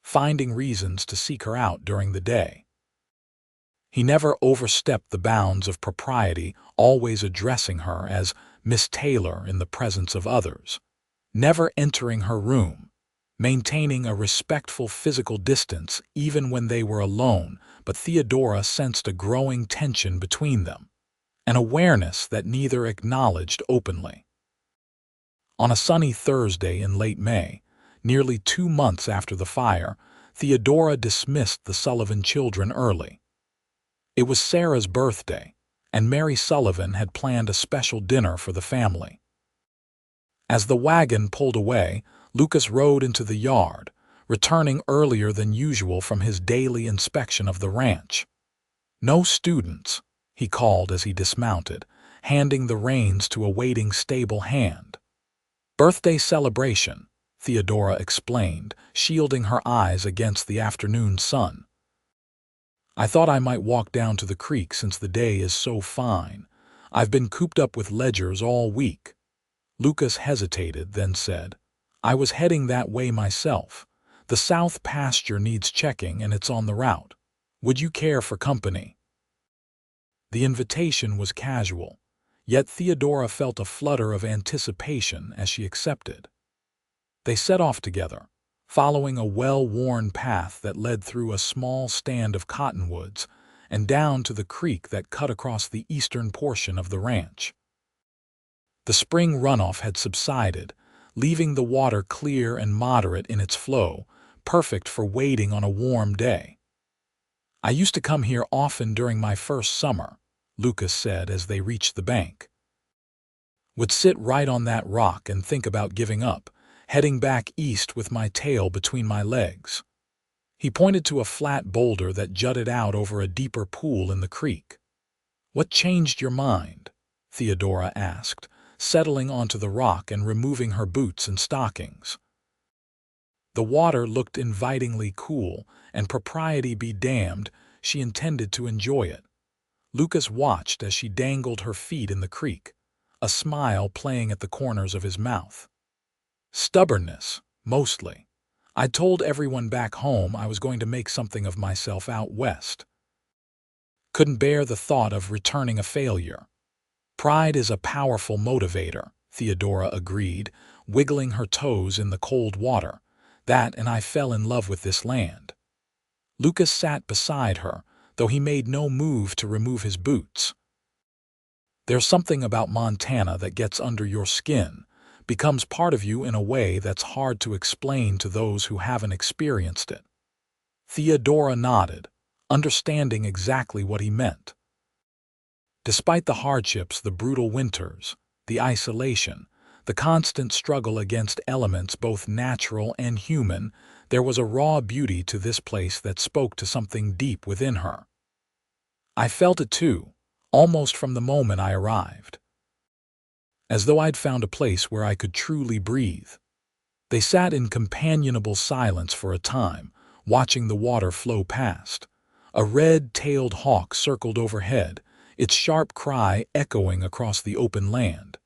finding reasons to seek her out during the day. He never overstepped the bounds of propriety, always addressing her as Miss Taylor in the presence of others, never entering her room, maintaining a respectful physical distance even when they were alone, but Theodora sensed a growing tension between them, an awareness that neither acknowledged openly. On a sunny Thursday in late May, nearly 2 months after the fire, Theodora dismissed the Sullivan children early. It was Sarah's birthday, and Mary Sullivan had planned a special dinner for the family. As the wagon pulled away, Lucas rode into the yard, returning earlier than usual from his daily inspection of the ranch. "No students," he called as he dismounted, handing the reins to a waiting stable hand. "Birthday celebration," Theodora explained, shielding her eyes against the afternoon sun. "I thought I might walk down to the creek since the day is so fine. I've been cooped up with ledgers all week." Lucas hesitated, then said, "I was heading that way myself. The south pasture needs checking and it's on the route. Would you care for company?" The invitation was casual, yet Theodora felt a flutter of anticipation as she accepted. They set off together, following a well-worn path that led through a small stand of cottonwoods and down to the creek that cut across the eastern portion of the ranch. The spring runoff had subsided, leaving the water clear and moderate in its flow, perfect for wading on a warm day. "I used to come here often during my first summer," Lucas said as they reached the bank. "Would sit right on that rock and think about giving up, heading back east with my tail between my legs." He pointed to a flat boulder that jutted out over a deeper pool in the creek. "What changed your mind?" Theodora asked, settling onto the rock and removing her boots and stockings. The water looked invitingly cool, and propriety be damned, she intended to enjoy it. Lucas watched as she dangled her feet in the creek, a smile playing at the corners of his mouth. "Stubbornness, mostly. I told everyone back home I was going to make something of myself out west. Couldn't bear the thought of returning a failure." "Pride is a powerful motivator," Theodora agreed, wiggling her toes in the cold water. "That and I fell in love with this land." Lucas sat beside her, though he made no move to remove his boots. "There's something about Montana that gets under your skin, becomes part of you in a way that's hard to explain to those who haven't experienced it." Theodora nodded, understanding exactly what he meant. Despite the hardships, the brutal winters, the isolation, the constant struggle against elements both natural and human, there was a raw beauty to this place that spoke to something deep within her. "I felt it too, almost from the moment I arrived. As though I'd found a place where I could truly breathe." They sat in companionable silence for a time, watching the water flow past. A red-tailed hawk circled overhead, its sharp cry echoing across the open land.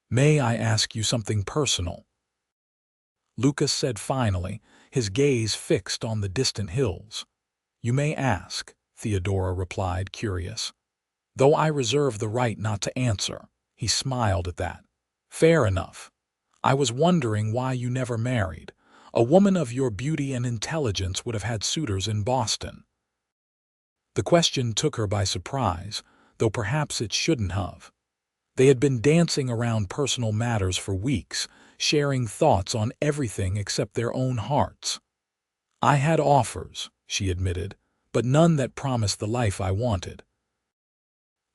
"May I ask you something personal?" Lucas said finally, his gaze fixed on the distant hills. "You may ask," Theodora replied, curious. "Though I reserve the right not to answer." He smiled at that. "Fair enough. I was wondering why you never married. A woman of your beauty and intelligence would have had suitors in Boston." The question took her by surprise, though perhaps it shouldn't have. They had been dancing around personal matters for weeks, sharing thoughts on everything except their own hearts. "I had offers," she admitted, "but none that promised the life I wanted.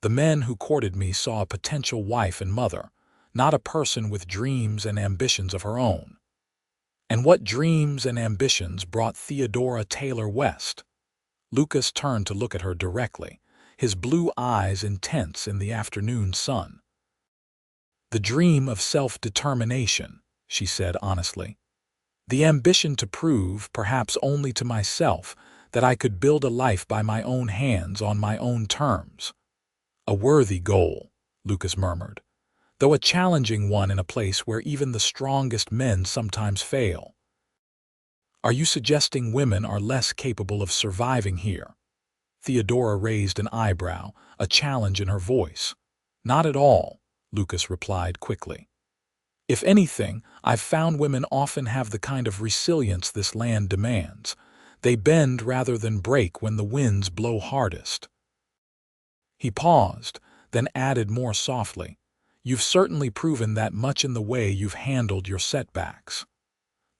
The men who courted me saw a potential wife and mother, not a person with dreams and ambitions of her own." "And what dreams and ambitions brought Theodora Taylor west?" Lucas turned to look at her directly, his blue eyes intense in the afternoon sun. "The dream of self-determination," she said honestly. "The ambition to prove, perhaps only to myself, that I could build a life by my own hands on my own terms." "A worthy goal," Lucas murmured, "though a challenging one in a place where even the strongest men sometimes fail." "Are you suggesting women are less capable of surviving here?" Theodora raised an eyebrow, a challenge in her voice. "Not at all," Lucas replied quickly. "If anything, I've found women often have the kind of resilience this land demands. They bend rather than break when the winds blow hardest." He paused, then added more softly, "You've certainly proven that much in the way you've handled your setbacks."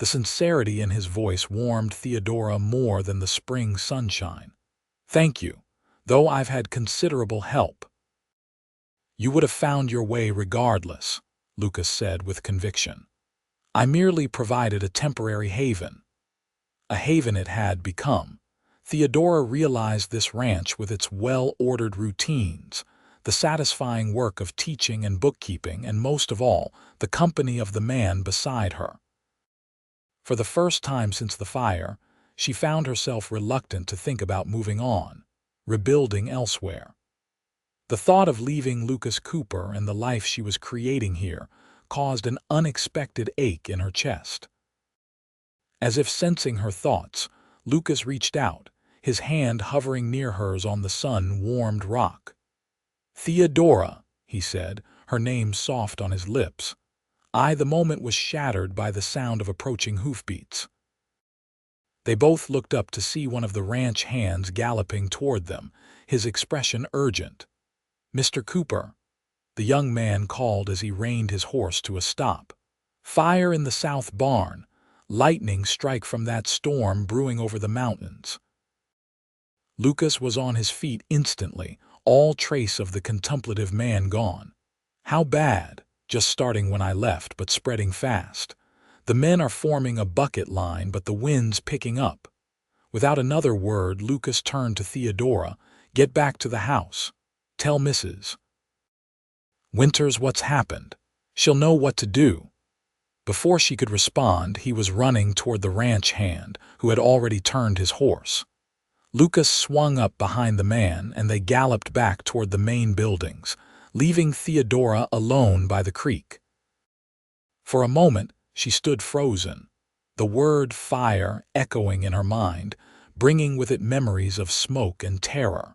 The sincerity in his voice warmed Theodora more than the spring sunshine. "Thank you, though I've had considerable help." "You would have found your way regardless," Lucas said with conviction. "I merely provided a temporary haven." A haven it had become. Theodora realized this ranch with its well-ordered routines, the satisfying work of teaching and bookkeeping, and most of all, the company of the man beside her. For the first time since the fire, she found herself reluctant to think about moving on, rebuilding elsewhere. The thought of leaving Lucas Cooper and the life she was creating here caused an unexpected ache in her chest. As if sensing her thoughts, Lucas reached out, his hand hovering near hers on the sun-warmed rock. "Theodora," he said, her name soft on his lips. The moment was shattered by the sound of approaching hoofbeats. They both looked up to see one of the ranch hands galloping toward them, his expression urgent. "Mr. Cooper," the young man called as he reined his horse to a stop. Fire in the south barn. Lightning strike from that storm brewing over the mountains. Lucas was on his feet instantly, all trace of the contemplative man gone. How bad? Just starting when I left, but spreading fast. The men are forming a bucket line, but the wind's picking up. Without another word, Lucas turned to Theodora. Get back to the house. Tell Mrs. Winters what's happened. She'll know what to do. Before she could respond, he was running toward the ranch hand, who had already turned his horse. Lucas swung up behind the man, and they galloped back toward the main buildings, leaving Theodora alone by the creek. For a moment, she stood frozen, the word fire echoing in her mind, bringing with it memories of smoke and terror.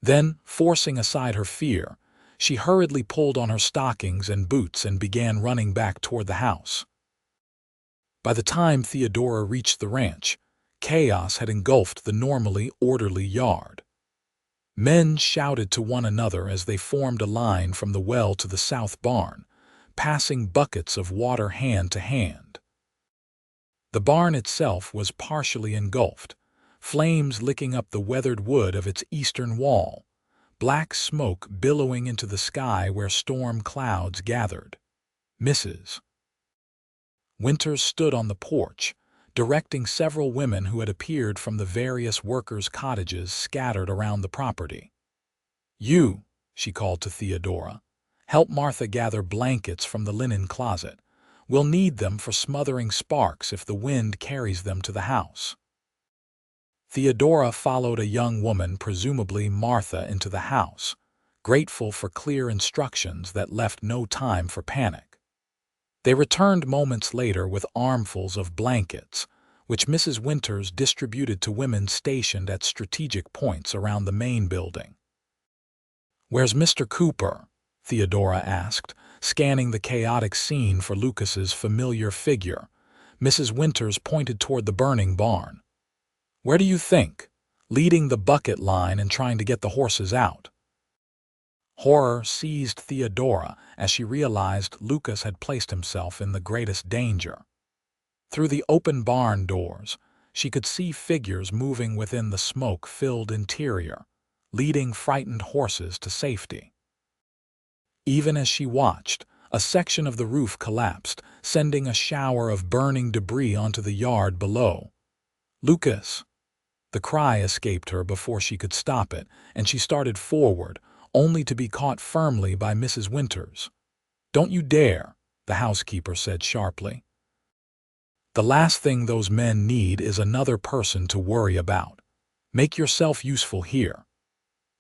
Then, forcing aside her fear, she hurriedly pulled on her stockings and boots and began running back toward the house. By the time Theodora reached the ranch, chaos had engulfed the normally orderly yard. Men shouted to one another as they formed a line from the well to the south barn, passing buckets of water hand to hand. The barn itself was partially engulfed, flames licking up the weathered wood of its eastern wall, black smoke billowing into the sky where storm clouds gathered. Mrs. Winters stood on the porch, directing several women who had appeared from the various workers' cottages scattered around the property. "You," she called to Theodora, "help Martha gather blankets from the linen closet. We'll need them for smothering sparks if the wind carries them to the house." Theodora followed a young woman, presumably Martha, into the house, grateful for clear instructions that left no time for panic. They returned moments later with armfuls of blankets, which Mrs. Winters distributed to women stationed at strategic points around the main building. "Where's Mr. Cooper?" Theodora asked, scanning the chaotic scene for Lucas's familiar figure. Mrs. Winters pointed toward the burning barn. "Where do you think? Leading the bucket line and trying to get the horses out." Horror seized Theodora as she realized Lucas had placed himself in the greatest danger. Through the open barn doors, she could see figures moving within the smoke-filled interior, leading frightened horses to safety. Even as she watched, a section of the roof collapsed, sending a shower of burning debris onto the yard below. "Lucas!" The cry escaped her before she could stop it, and she started forward, only to be caught firmly by Mrs. Winters. "Don't you dare," the housekeeper said sharply. "The last thing those men need is another person to worry about. Make yourself useful here."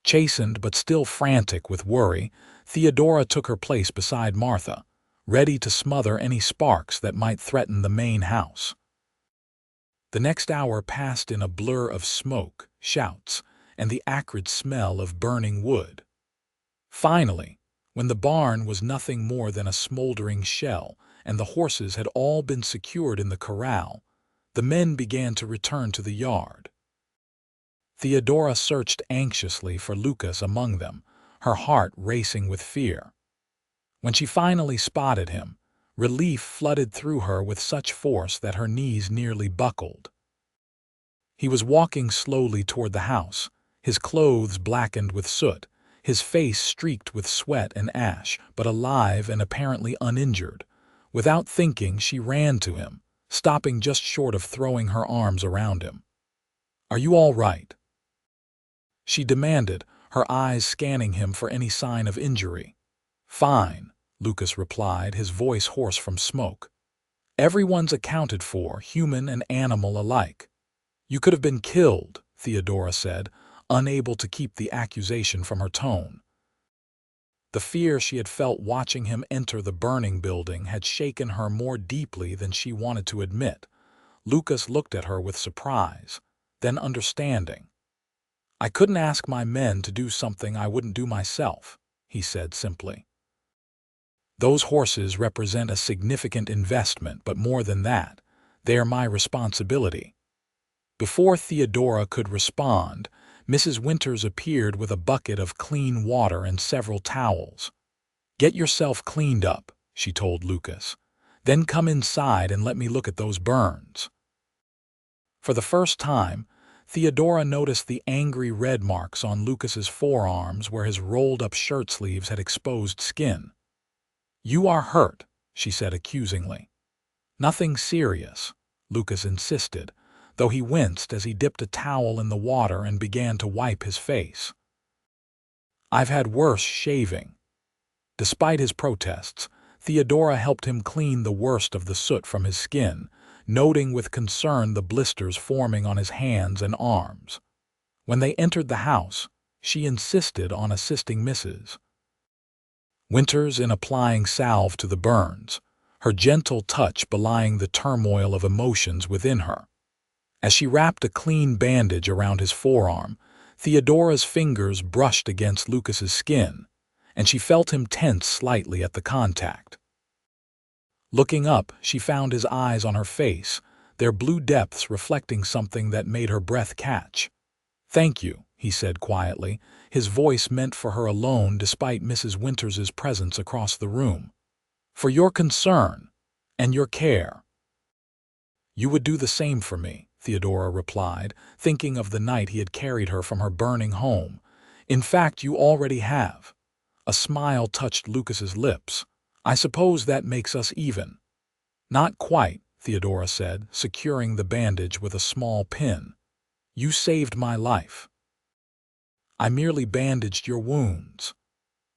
Chastened but still frantic with worry, Theodora took her place beside Martha, ready to smother any sparks that might threaten the main house. The next hour passed in a blur of smoke, shouts, and the acrid smell of burning wood. Finally, when the barn was nothing more than a smoldering shell and the horses had all been secured in the corral, the men began to return to the yard. Theodora searched anxiously for Lucas among them, her heart racing with fear. When she finally spotted him, relief flooded through her with such force that her knees nearly buckled. He was walking slowly toward the house, his clothes blackened with soot, his face streaked with sweat and ash, but alive and apparently uninjured. Without thinking, she ran to him, stopping just short of throwing her arms around him. "Are you all right?" she demanded, her eyes scanning him for any sign of injury. "Fine," Lucas replied, his voice hoarse from smoke. "Everyone's accounted for, human and animal alike." "You could have been killed," Theodora said, unable to keep the accusation from her tone. The fear she had felt watching him enter the burning building had shaken her more deeply than she wanted to admit. Lucas looked at her with surprise, then understanding. "I couldn't ask my men to do something I wouldn't do myself," he said simply. "Those horses represent a significant investment, but more than that, they are my responsibility." Before Theodora could respond, Mrs. Winters appeared with a bucket of clean water and several towels. "Get yourself cleaned up," she told Lucas. Then come inside and let me look at those burns." For the first time, Theodora noticed the angry red marks on Lucas's forearms where his rolled-up shirt sleeves had exposed skin. "You are hurt," she said accusingly. "Nothing serious," Lucas insisted, though he winced as he dipped a towel in the water and began to wipe his face. "I've had worse shaving." Despite his protests, Theodora helped him clean the worst of the soot from his skin, noting with concern the blisters forming on his hands and arms. When they entered the house, she insisted on assisting Mrs. Winters in applying salve to the burns, her gentle touch belying the turmoil of emotions within her. As she wrapped a clean bandage around his forearm, Theodora's fingers brushed against Lucas's skin, and she felt him tense slightly at the contact. Looking up, she found his eyes on her face, their blue depths reflecting something that made her breath catch. "Thank you," he said quietly, his voice meant for her alone despite Mrs. Winters's presence across the room. "For your concern and your care." "You would do the same for me," Theodora replied, thinking of the night he had carried her from her burning home. "In fact, you already have." A smile touched Lucas's lips. "I suppose that makes us even." "Not quite," Theodora said, securing the bandage with a small pin. "You saved my life." "I merely bandaged your wounds."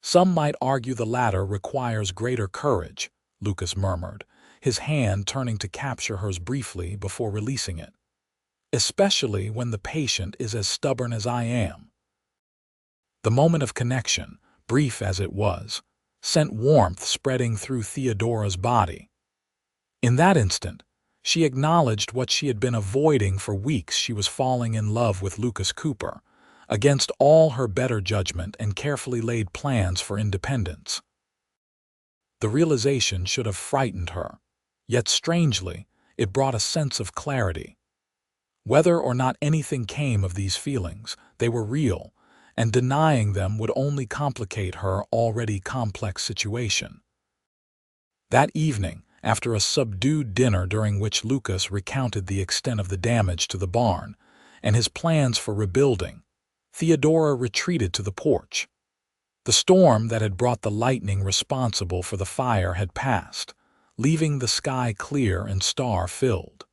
"Some might argue the latter requires greater courage," Lucas murmured, his hand turning to capture hers briefly before releasing it. "Especially when the patient is as stubborn as I am." The moment of connection, brief as it was, sent warmth spreading through Theodora's body. In that instant, she acknowledged what she had been avoiding for weeks. She was falling in love with Lucas Cooper, against all her better judgment and carefully laid plans for independence. The realization should have frightened her, yet strangely, it brought a sense of clarity. Whether or not anything came of these feelings, they were real, and denying them would only complicate her already complex situation. That evening, after a subdued dinner during which Lucas recounted the extent of the damage to the barn and his plans for rebuilding, Theodora retreated to the porch. The storm that had brought the lightning responsible for the fire had passed, leaving the sky clear and star-filled.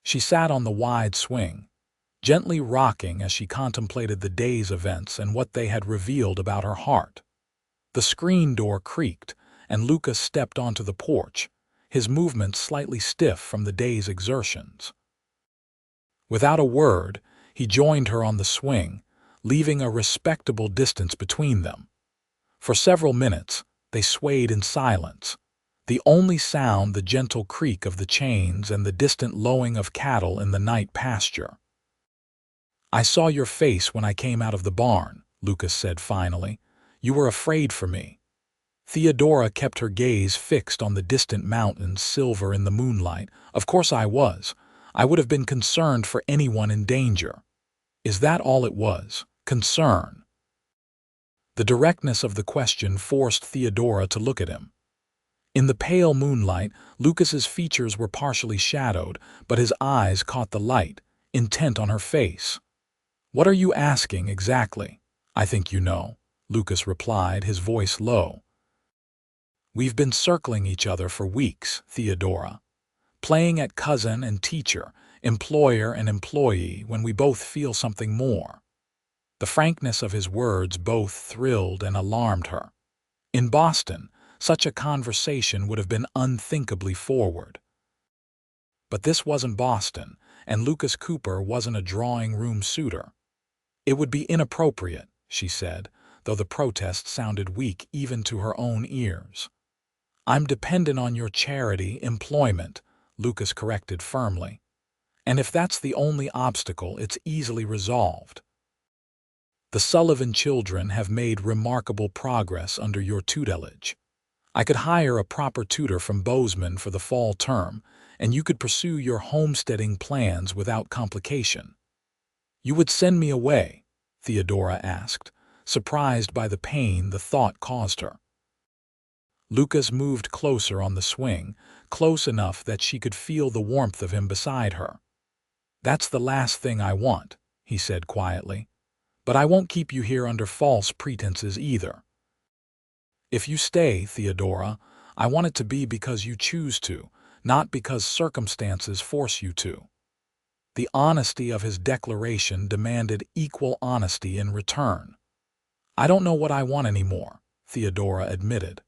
She sat on the wide swing, gently rocking as she contemplated the day's events and what they had revealed about her heart. The screen door creaked, and Lucas stepped onto the porch, his movements slightly stiff from the day's exertions. Without a word, he joined her on the swing, leaving a respectable distance between them. For several minutes, they swayed in silence, the only sound the gentle creak of the chains and the distant lowing of cattle in the night pasture. "I saw your face when I came out of the barn," Lucas said finally. "You were afraid for me." Theodora kept her gaze fixed on the distant mountains, silver in the moonlight. "Of course I was. I would have been concerned for anyone in danger." "Is that all it was? Concern?" The directness of the question forced Theodora to look at him. In the pale moonlight, Lucas's features were partially shadowed, but his eyes caught the light, intent on her face. "What are you asking exactly?" "I think you know," Lucas replied, his voice low. "We've been circling each other for weeks, Theodora, playing at cousin and teacher, employer and employee when we both feel something more." The frankness of his words both thrilled and alarmed her. In Boston, such a conversation would have been unthinkably forward. But this wasn't Boston, and Lucas Cooper wasn't a drawing-room suitor. "It would be inappropriate," she said, though the protest sounded weak even to her own ears. "I'm dependent on your charity employment," Lucas corrected firmly. "And if that's the only obstacle, it's easily resolved. The Sullivan children have made remarkable progress under your tutelage. I could hire a proper tutor from Bozeman for the fall term, and you could pursue your homesteading plans without complication." "You would send me away?" Theodora asked, surprised by the pain the thought caused her. Lucas moved closer on the swing, close enough that she could feel the warmth of him beside her. "That's the last thing I want," he said quietly. "But I won't keep you here under false pretenses either. If you stay, Theodora, I want it to be because you choose to, not because circumstances force you to." The honesty of his declaration demanded equal honesty in return. "I don't know what I want anymore," Theodora admitted.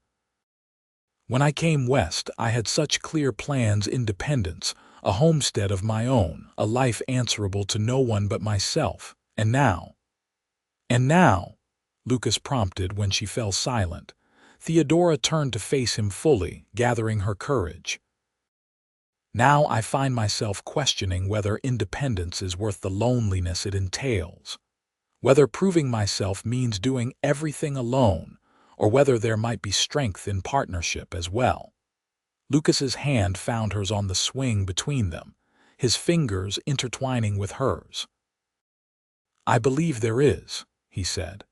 "When I came west, I had such clear plans: independence, a homestead of my own, a life answerable to no one but myself. And now—" "And now," Lucas prompted when she fell silent. Theodora turned to face him fully, gathering her courage. "Now I find myself questioning whether independence is worth the loneliness it entails. Whether proving myself means doing everything alone, or whether there might be strength in partnership as well." Lucas's hand found hers on the swing between them, his fingers intertwining with hers. "I believe there is," he said.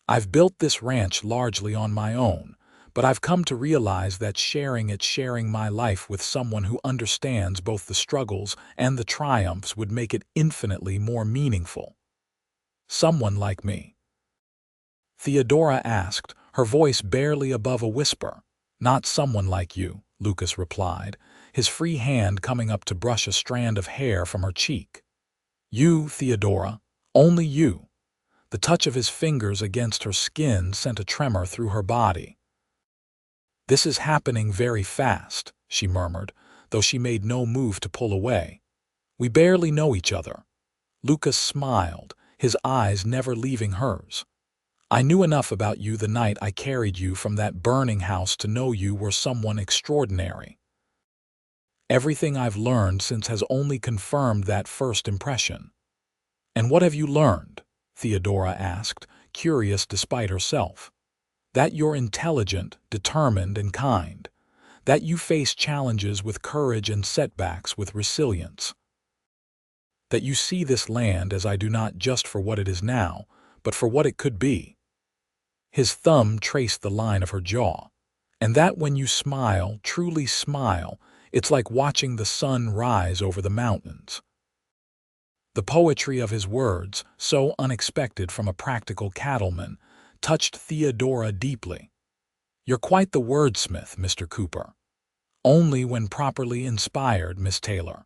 "I've built this ranch largely on my own, but I've come to realize that sharing my life with someone who understands both the struggles and the triumphs would make it infinitely more meaningful." "Someone like me?" Theodora asked, her voice barely above a whisper. "Not someone like you," Lucas replied, his free hand coming up to brush a strand of hair from her cheek. "You, Theodora, only you." The touch of his fingers against her skin sent a tremor through her body. "This is happening very fast," she murmured, though she made no move to pull away. "We barely know each other." Lucas smiled, his eyes never leaving hers. "I knew enough about you the night I carried you from that burning house to know you were someone extraordinary. Everything I've learned since has only confirmed that first impression." "And what have you learned?" Theodora asked, curious despite herself. "That you're intelligent, determined, and kind. That you face challenges with courage and setbacks with resilience. That you see this land as I do, not just for what it is now, but for what it could be." His thumb traced the line of her jaw. "And that when you smile, truly smile, it's like watching the sun rise over the mountains." The poetry of his words, so unexpected from a practical cattleman, touched Theodora deeply. "You're quite the wordsmith, Mr. Cooper." "Only when properly inspired, Miss Taylor."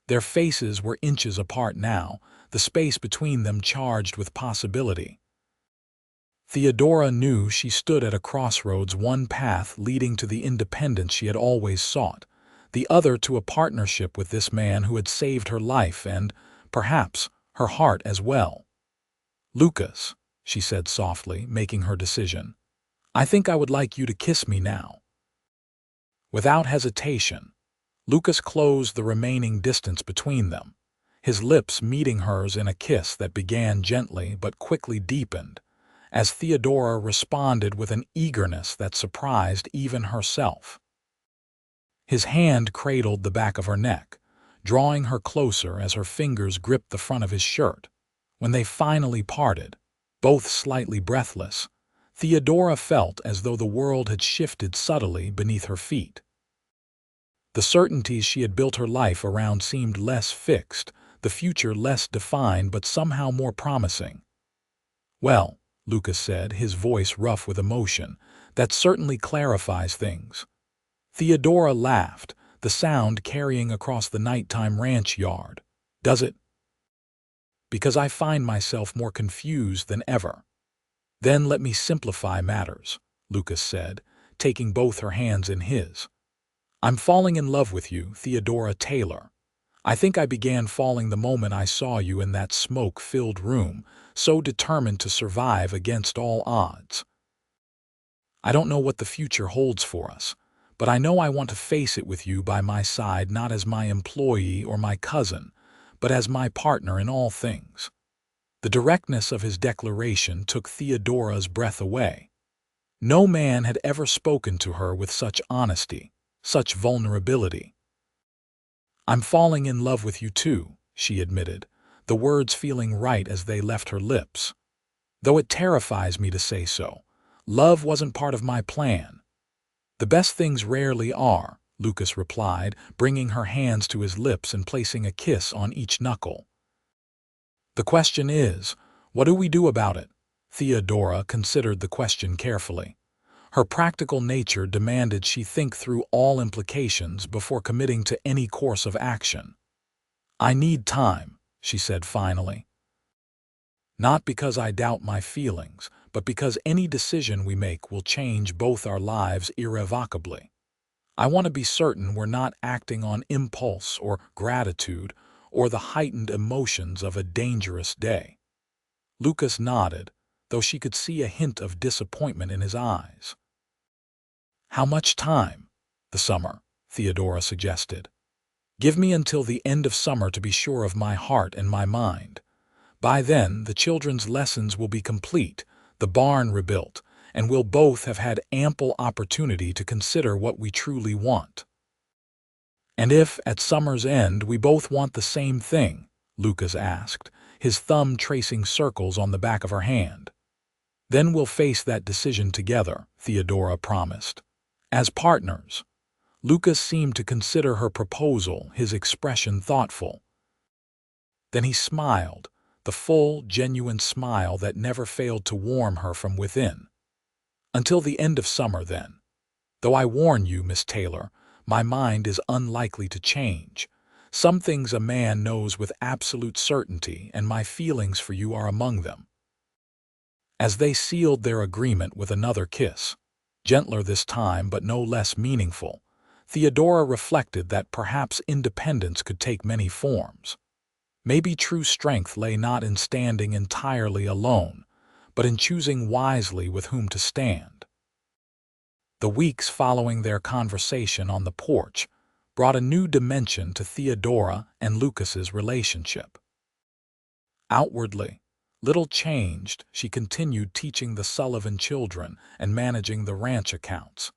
Their faces were inches apart now, the space between them charged with possibility. Theodora knew she stood at a crossroads, one path leading to the independence she had always sought, the other to a partnership with this man who had saved her life and, perhaps, her heart as well. "Lucas," she said softly, making her decision, "I think I would like you to kiss me now." Without hesitation, Lucas closed the remaining distance between them, his lips meeting hers in a kiss that began gently but quickly deepened, as Theodora responded with an eagerness that surprised even herself. His hand cradled the back of her neck, drawing her closer as her fingers gripped the front of his shirt. When they finally parted, both slightly breathless, Theodora felt as though the world had shifted subtly beneath her feet. The certainties she had built her life around seemed less fixed, the future less defined but somehow more promising. "Well," Lucas said, his voice rough with emotion, "that certainly clarifies things." Theodora laughed, the sound carrying across the nighttime ranch yard. "Does it?" "Because I find myself more confused than ever." "Then let me simplify matters," Lucas said, taking both her hands in his. "I'm falling in love with you, Theodora Taylor. I think I began falling the moment I saw you in that smoke-filled room, so determined to survive against all odds. I don't know what the future holds for us, but I know I want to face it with you by my side, not as my employee or my cousin, but as my partner in all things." The directness of his declaration took Theodora's breath away. No man had ever spoken to her with such honesty, such vulnerability. "I'm falling in love with you too," she admitted, the words feeling right as they left her lips. "Though it terrifies me to say so, love wasn't part of my plan." The "The best things rarely are," Lucas replied, bringing her hands to his lips and placing a kiss on each knuckle. "The question is, what do we do about it?" Theodora considered the question carefully. Her practical nature demanded she think through all implications before committing to any course of action. "I need time," she said finally. "Not because I doubt my feelings, but because any decision we make will change both our lives irrevocably. I want to be certain we're not acting on impulse or gratitude or the heightened emotions of a dangerous day." Lucas nodded, though she could see a hint of disappointment in his eyes. "How much time?" "The summer," Theodora suggested. "Give me until the end of summer to be sure of my heart and my mind. By then, the children's lessons will be complete, the barn rebuilt, and we'll both have had ample opportunity to consider what we truly want." "And if, at summer's end, we both want the same thing?" Lucas asked, his thumb tracing circles on the back of her hand. "Then we'll face that decision together," Theodora promised. "As partners." Lucas seemed to consider her proposal, his expression thoughtful. Then he smiled, the full, genuine smile that never failed to warm her from within. "Until the end of summer, then. Though I warn you, Miss Taylor, my mind is unlikely to change. Some things a man knows with absolute certainty, and my feelings for you are among them." As they sealed their agreement with another kiss, gentler this time but no less meaningful, Theodora reflected that perhaps independence could take many forms. Maybe true strength lay not in standing entirely alone, but in choosing wisely with whom to stand. The weeks following their conversation on the porch brought a new dimension to Theodora and Lucas's relationship. Outwardly, little changed. She continued teaching the Sullivan children and managing the ranch accounts.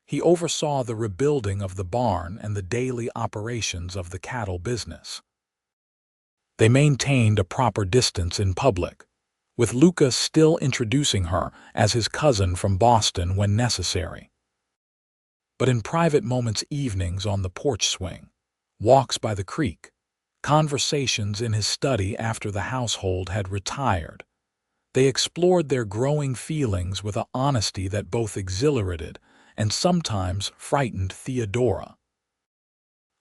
He oversaw the rebuilding of the barn and the daily operations of the cattle business. They maintained a proper distance in public, with Lucas still introducing her as his cousin from Boston when necessary. But in private moments, evenings on the porch swing, walks by the creek, conversations in his study after the household had retired, they explored their growing feelings with an honesty that both exhilarated and sometimes frightened Theodora.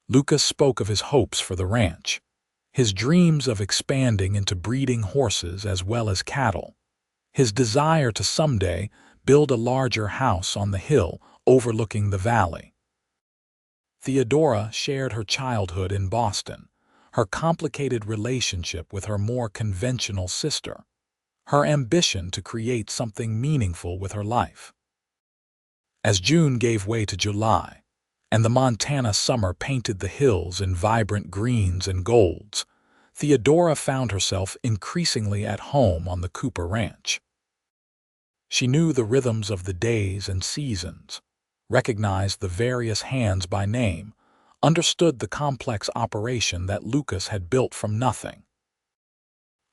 Lucas spoke of his hopes for the ranch, his dreams of expanding into breeding horses as well as cattle, his desire to someday build a larger house on the hill overlooking the valley. Theodora shared her childhood in Boston, her complicated relationship with her more conventional sister, her ambition to create something meaningful with her life. As June gave way to July, and the Montana summer painted the hills in vibrant greens and golds, Theodora found herself increasingly at home on the Cooper Ranch. She knew the rhythms of the days and seasons, recognized the various hands by name, understood the complex operation that Lucas had built from nothing.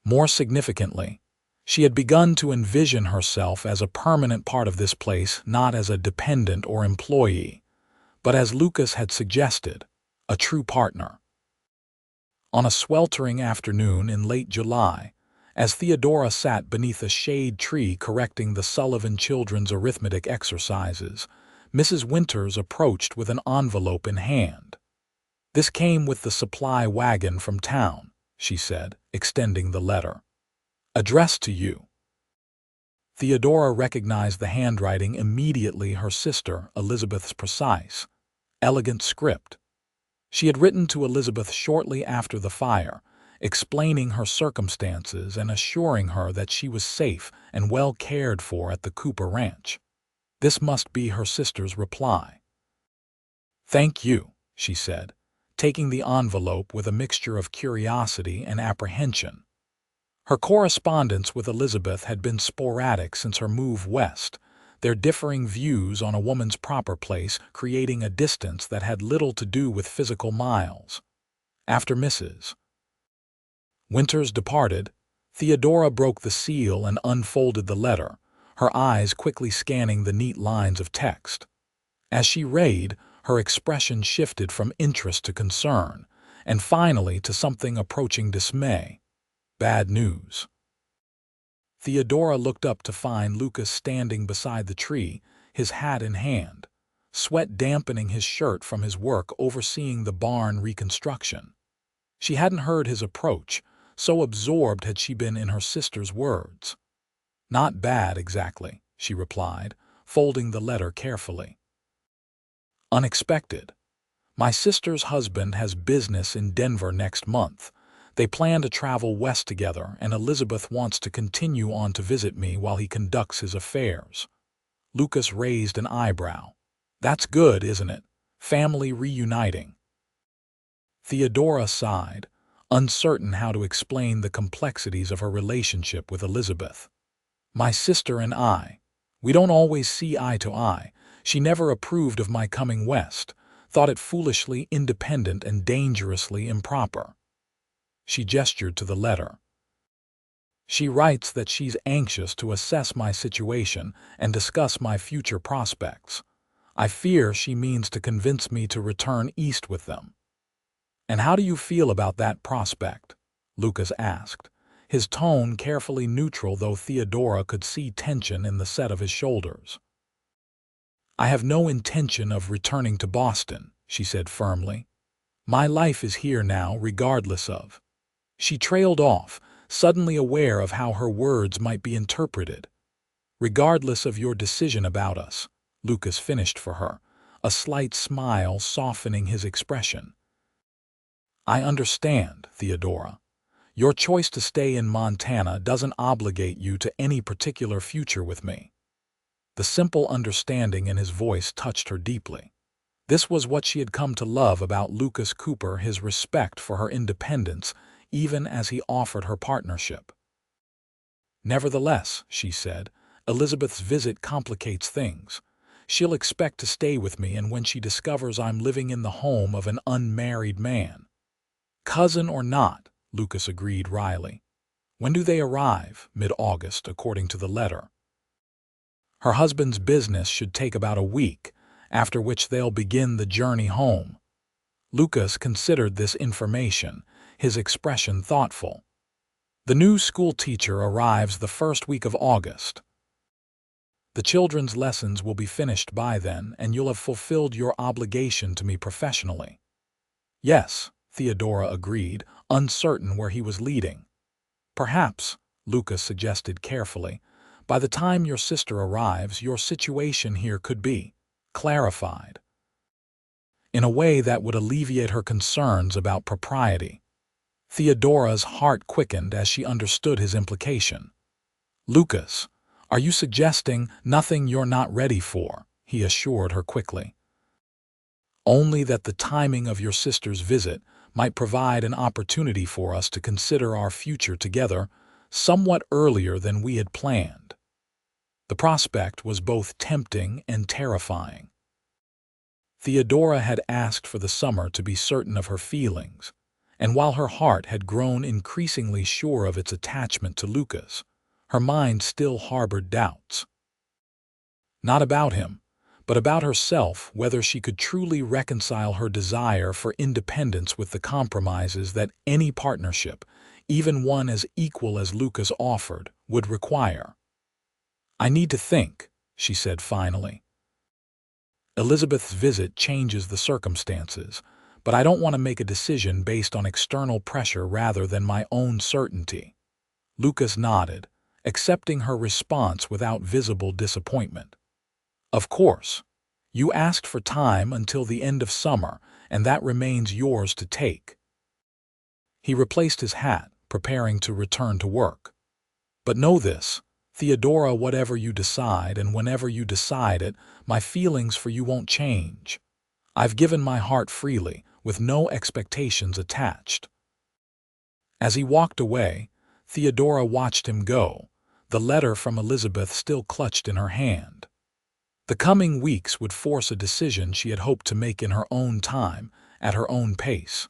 More significantly, she had begun to envision herself as a permanent part of this place, not as a dependent or employee, but as Lucas had suggested, a true partner. On a sweltering afternoon in late July, as Theodora sat beneath a shade tree correcting the Sullivan children's arithmetic exercises, Mrs. Winters approached with an envelope in hand. "This came with the supply wagon from town," she said, extending the letter. "Addressed to you." Theodora recognized the handwriting immediately, her sister Elizabeth's precise, elegant script. She had written to Elizabeth shortly after the fire, explaining her circumstances and assuring her that she was safe and well cared for at the Cooper Ranch. This must be her sister's reply. "Thank you," she said, taking the envelope with a mixture of curiosity and apprehension. Her correspondence with Elizabeth had been sporadic since her move west, their differing views on a woman's proper place creating a distance that had little to do with physical miles. After Mrs. Winters departed, Theodora broke the seal and unfolded the letter, her eyes quickly scanning the neat lines of text. As she read, her expression shifted from interest to concern, and finally to something approaching dismay. Bad news. Theodora looked up to find Lucas standing beside the tree, his hat in hand, sweat dampening his shirt from his work overseeing the barn reconstruction. She hadn't heard his approach, so absorbed had she been in her sister's words. "Not bad, exactly," she replied, folding the letter carefully. "Unexpected. My sister's husband has business in Denver next month. They plan to travel west together, and Elizabeth wants to continue on to visit me while he conducts his affairs." Lucas raised an eyebrow. "That's good, isn't it? Family reuniting." Theodora sighed, uncertain how to explain the complexities of her relationship with Elizabeth. "My sister and we don't always see eye to eye. She never approved of my coming west, thought it foolishly independent and dangerously improper." She gestured to the letter. "She writes that she's anxious to assess my situation and discuss my future prospects. I fear she means to convince me to return east with them." "And how do you feel about that prospect?" Lucas asked, his tone carefully neutral, though Theodora could see tension in the set of his shoulders. "I have no intention of returning to Boston," she said firmly. "My life is here now, regardless of—" She trailed off, suddenly aware of how her words might be interpreted. "Regardless of your decision about us," Lucas finished for her, a slight smile softening his expression. "I understand, Theodora. Your choice to stay in Montana doesn't obligate you to any particular future with me." The simple understanding in his voice touched her deeply. This was what she had come to love about Lucas Cooper, his respect for her independence, even as he offered her partnership. "Nevertheless," she said, "Elizabeth's visit complicates things. She'll expect to stay with me, and when she discovers I'm living in the home of an unmarried man—" "Cousin or not," Lucas agreed wryly. "When do they arrive?" "Mid-August, according to the letter. Her husband's business should take about a week, after which they'll begin the journey home." Lucas considered this information, his expression thoughtful. "The new school teacher arrives the first week of August. The children's lessons will be finished by then, and you'll have fulfilled your obligation to me professionally." "Yes," Theodora agreed, uncertain where he was leading. "Perhaps," Lucas suggested carefully, "by the time your sister arrives, your situation here could be clarified in a way that would alleviate her concerns about propriety." Theodora's heart quickened as she understood his implication. "Lucas, are you suggesting nothing you're not ready for?" he assured her quickly. "Only that the timing of your sister's visit might provide an opportunity for us to consider our future together somewhat earlier than we had planned." The prospect was both tempting and terrifying. Theodora had asked for the summer to be certain of her feelings, and while her heart had grown increasingly sure of its attachment to Lucas, her mind still harbored doubts. Not about him, but about herself, whether she could truly reconcile her desire for independence with the compromises that any partnership, even one as equal as Lucas offered, would require. "I need to think," she said finally. "Elizabeth's visit changes the circumstances, but I don't want to make a decision based on external pressure rather than my own certainty." Lucas nodded, accepting her response without visible disappointment. "Of course. You asked for time until the end of summer, and that remains yours to take." He replaced his hat, preparing to return to work. "But know this, Theodora, whatever you decide and whenever you decide it, my feelings for you won't change. I've given my heart freely, with no expectations attached." As he walked away, Theodora watched him go, the letter from Elizabeth still clutched in her hand. The coming weeks would force a decision she had hoped to make in her own time, at her own pace.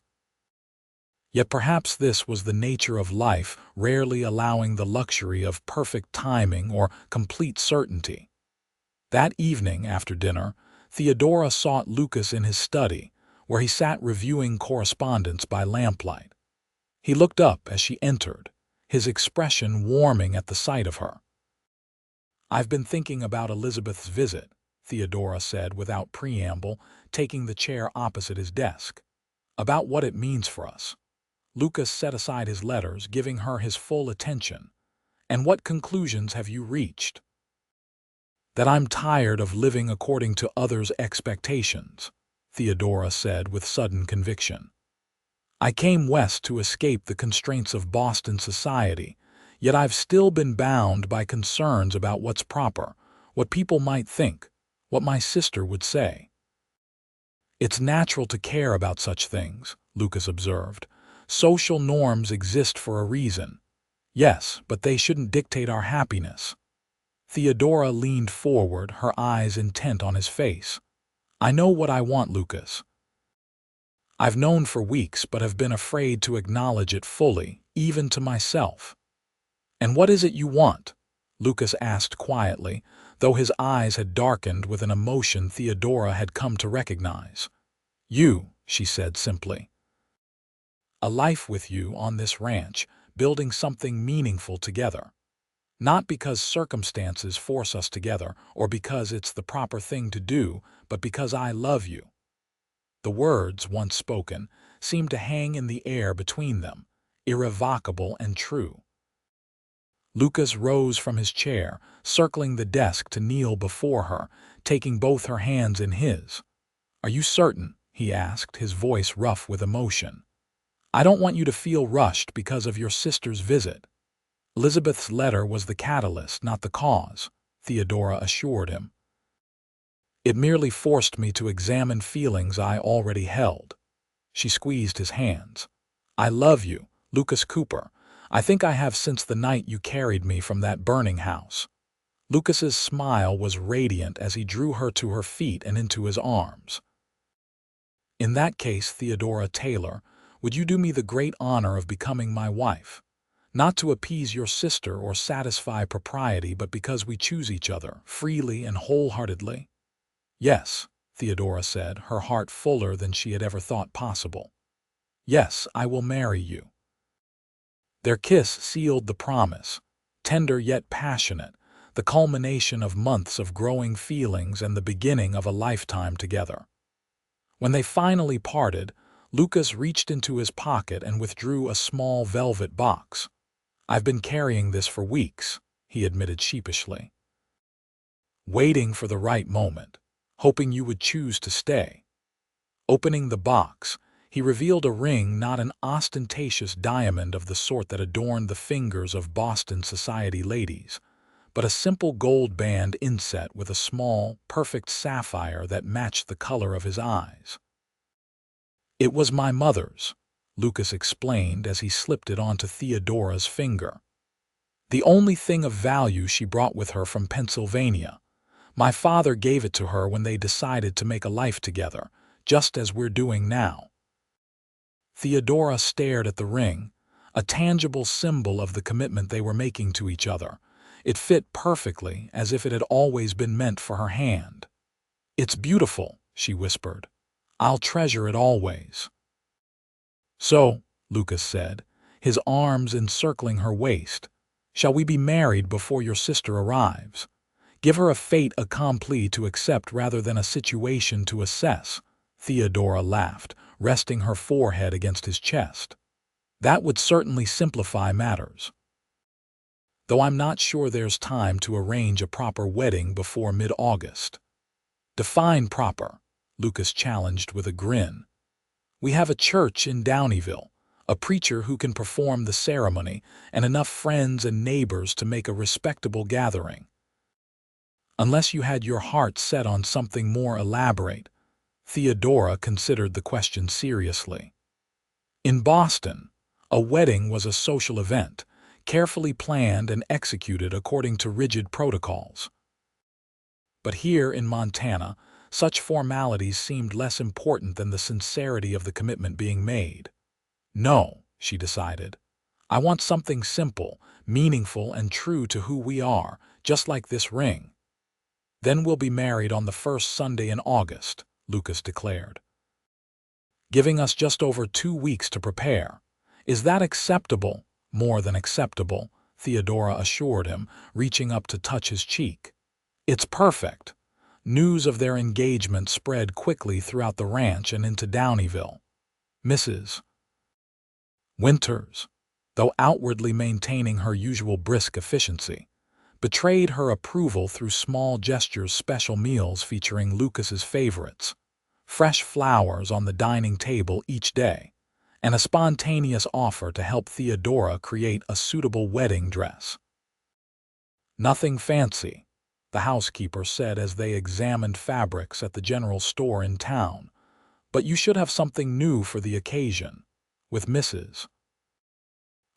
Yet perhaps this was the nature of life, rarely allowing the luxury of perfect timing or complete certainty. That evening after dinner, Theodora sought Lucas in his study, where he sat reviewing correspondence by lamplight. He looked up as she entered, his expression warming at the sight of her. "I've been thinking about Elizabeth's visit," Theodora said without preamble, taking the chair opposite his desk. "About what it means for us." Lucas set aside his letters, giving her his full attention. "And what conclusions have you reached?" "That I'm tired of living according to others' expectations," Theodora said with sudden conviction. "I came west to escape the constraints of Boston society, yet I've still been bound by concerns about what's proper, what people might think, what my sister would say." "It's natural to care about such things," Lucas observed. "Social norms exist for a reason. Yes, but they shouldn't dictate our happiness." Theodora leaned forward, her eyes intent on his face. "I know what I want, Lucas. I've known for weeks, but have been afraid to acknowledge it fully, even to myself." "And what is it you want?" Lucas asked quietly, though his eyes had darkened with an emotion Theodora had come to recognize. "You," she said simply. "A life with you on this ranch, building something meaningful together. Not because circumstances force us together, or because it's the proper thing to do, but because I love you." The words, once spoken, seemed to hang in the air between them, irrevocable and true. Lucas rose from his chair, circling the desk to kneel before her, taking both her hands in his. "Are you certain?" he asked, his voice rough with emotion. "I don't want you to feel rushed because of your sister's visit." "Elizabeth's letter was the catalyst, not the cause," Theodora assured him. "It merely forced me to examine feelings I already held." She squeezed his hands. "I love you, Lucas Cooper. I think I have since the night you carried me from that burning house." Lucas's smile was radiant as he drew her to her feet and into his arms. "In that case, Theodora Taylor, would you do me the great honor of becoming my wife? Not to appease your sister or satisfy propriety, but because we choose each other, freely and wholeheartedly?" "Yes," Theodora said, her heart fuller than she had ever thought possible. "Yes, I will marry you." Their kiss sealed the promise, tender yet passionate, the culmination of months of growing feelings and the beginning of a lifetime together. When they finally parted, Lucas reached into his pocket and withdrew a small velvet box. "I've been carrying this for weeks," he admitted sheepishly. "Waiting for the right moment, hoping you would choose to stay." Opening the box, he revealed a ring, not an ostentatious diamond of the sort that adorned the fingers of Boston society ladies, but a simple gold band inset with a small, perfect sapphire that matched the color of his eyes. "It was my mother's," Lucas explained as he slipped it onto Theodora's finger. "The only thing of value she brought with her from Pennsylvania. My father gave it to her when they decided to make a life together, just as we're doing now." Theodora stared at the ring, a tangible symbol of the commitment they were making to each other. It fit perfectly, as if it had always been meant for her hand. "It's beautiful," she whispered. "I'll treasure it always." "So," Lucas said, his arms encircling her waist, "shall we be married before your sister arrives? Give her a fait accompli to accept rather than a situation to assess." Theodora laughed, resting her forehead against his chest. "That would certainly simplify matters. Though I'm not sure there's time to arrange a proper wedding before mid-August." "Define proper," Lucas challenged with a grin. "We have a church in Downeyville, a preacher who can perform the ceremony, and enough friends and neighbors to make a respectable gathering." "Unless you had your heart set on something more elaborate." Theodora considered the question seriously. In Boston, a wedding was a social event, carefully planned and executed according to rigid protocols. But here in Montana, such formalities seemed less important than the sincerity of the commitment being made. "No," she decided. "I want something simple, meaningful, and true to who we are, just like this ring." Then we'll be married on the first Sunday in August, Lucas declared, giving us just over 2 weeks to prepare. Is that acceptable? More than acceptable, Theodora assured him, reaching up to touch his cheek. It's perfect. News of their engagement spread quickly throughout the ranch and into Downieville. Mrs. Winters, though outwardly maintaining her usual brisk efficiency, betrayed her approval through small gestures, special meals featuring Lucas's favorites, fresh flowers on the dining table each day, and a spontaneous offer to help Theodora create a suitable wedding dress. Nothing fancy, the housekeeper said as they examined fabrics at the general store in town, but you should have something new for the occasion. With Mrs.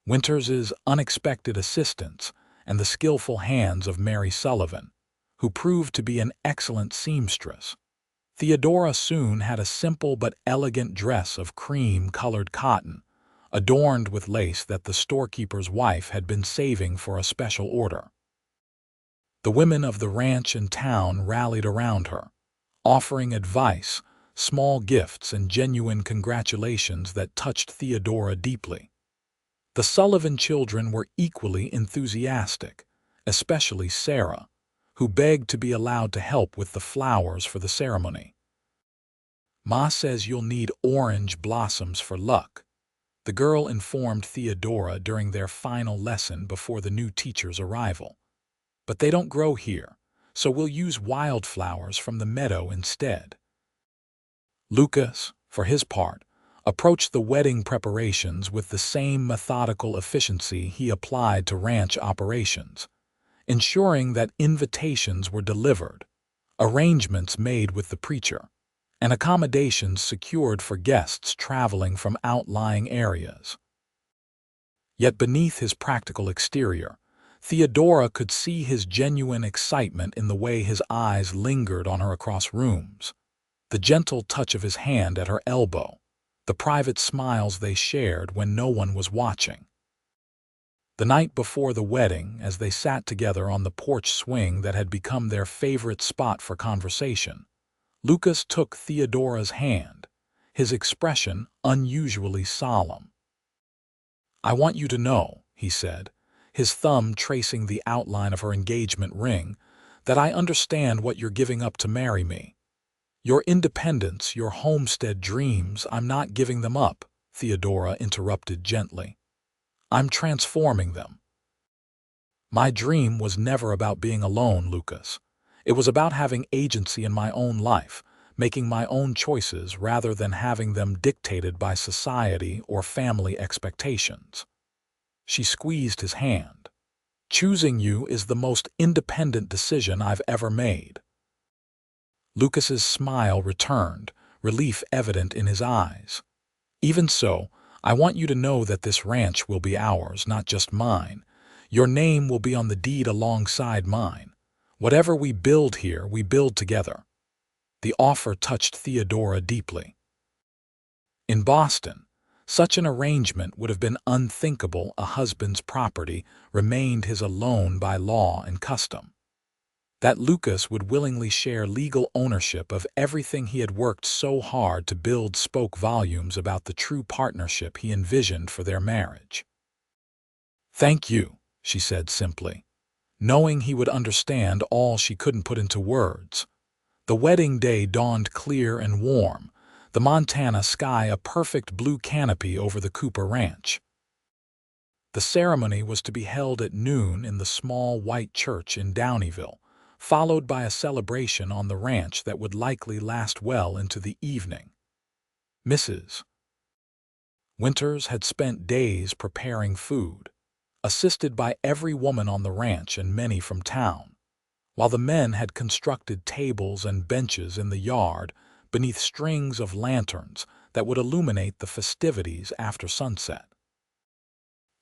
Winters's unexpected assistance and the skillful hands of Mary Sullivan, who proved to be an excellent seamstress, Theodora soon had a simple but elegant dress of cream-colored cotton, adorned with lace that the storekeeper's wife had been saving for a special order. The women of the ranch and town rallied around her, offering advice, small gifts, and genuine congratulations that touched Theodora deeply. The Sullivan children were equally enthusiastic, especially Sarah, who begged to be allowed to help with the flowers for the ceremony. Ma says you'll need orange blossoms for luck, the girl informed Theodora during their final lesson before the new teacher's arrival. But they don't grow here, so we'll use wildflowers from the meadow instead. Lucas, for his part, approached the wedding preparations with the same methodical efficiency he applied to ranch operations, ensuring that invitations were delivered, arrangements made with the preacher, and accommodations secured for guests traveling from outlying areas. Yet beneath his practical exterior, Theodora could see his genuine excitement in the way his eyes lingered on her across rooms, the gentle touch of his hand at her elbow, the private smiles they shared when no one was watching. The night before the wedding, as they sat together on the porch swing that had become their favorite spot for conversation, Lucas took Theodora's hand, his expression unusually solemn. "I want you to know," he said, his thumb tracing the outline of her engagement ring, "that I understand what you're giving up to marry me. Your independence, your homestead dreams, I'm not giving them up," Theodora interrupted gently. "I'm transforming them. My dream was never about being alone, Lucas. It was about having agency in my own life, making my own choices rather than having them dictated by society or family expectations." She squeezed his hand. "Choosing you is the most independent decision I've ever made." Lucas's smile returned, relief evident in his eyes. "Even so, I want you to know that this ranch will be ours, not just mine. Your name will be on the deed alongside mine. Whatever we build here, we build together." The offer touched Theodora deeply. In Boston, such an arrangement would have been unthinkable. A husband's property remained his alone by law and custom. That Lucas would willingly share legal ownership of everything he had worked so hard to build spoke volumes about the true partnership he envisioned for their marriage. "Thank you," she said simply, knowing he would understand all she couldn't put into words. The wedding day dawned clear and warm, the Montana sky a perfect blue canopy over the Cooper Ranch. The ceremony was to be held at noon in the small white church in Downieville, followed by a celebration on the ranch that would likely last well into the evening. Mrs. Winters had spent days preparing food, assisted by every woman on the ranch and many from town, while the men had constructed tables and benches in the yard beneath strings of lanterns that would illuminate the festivities after sunset.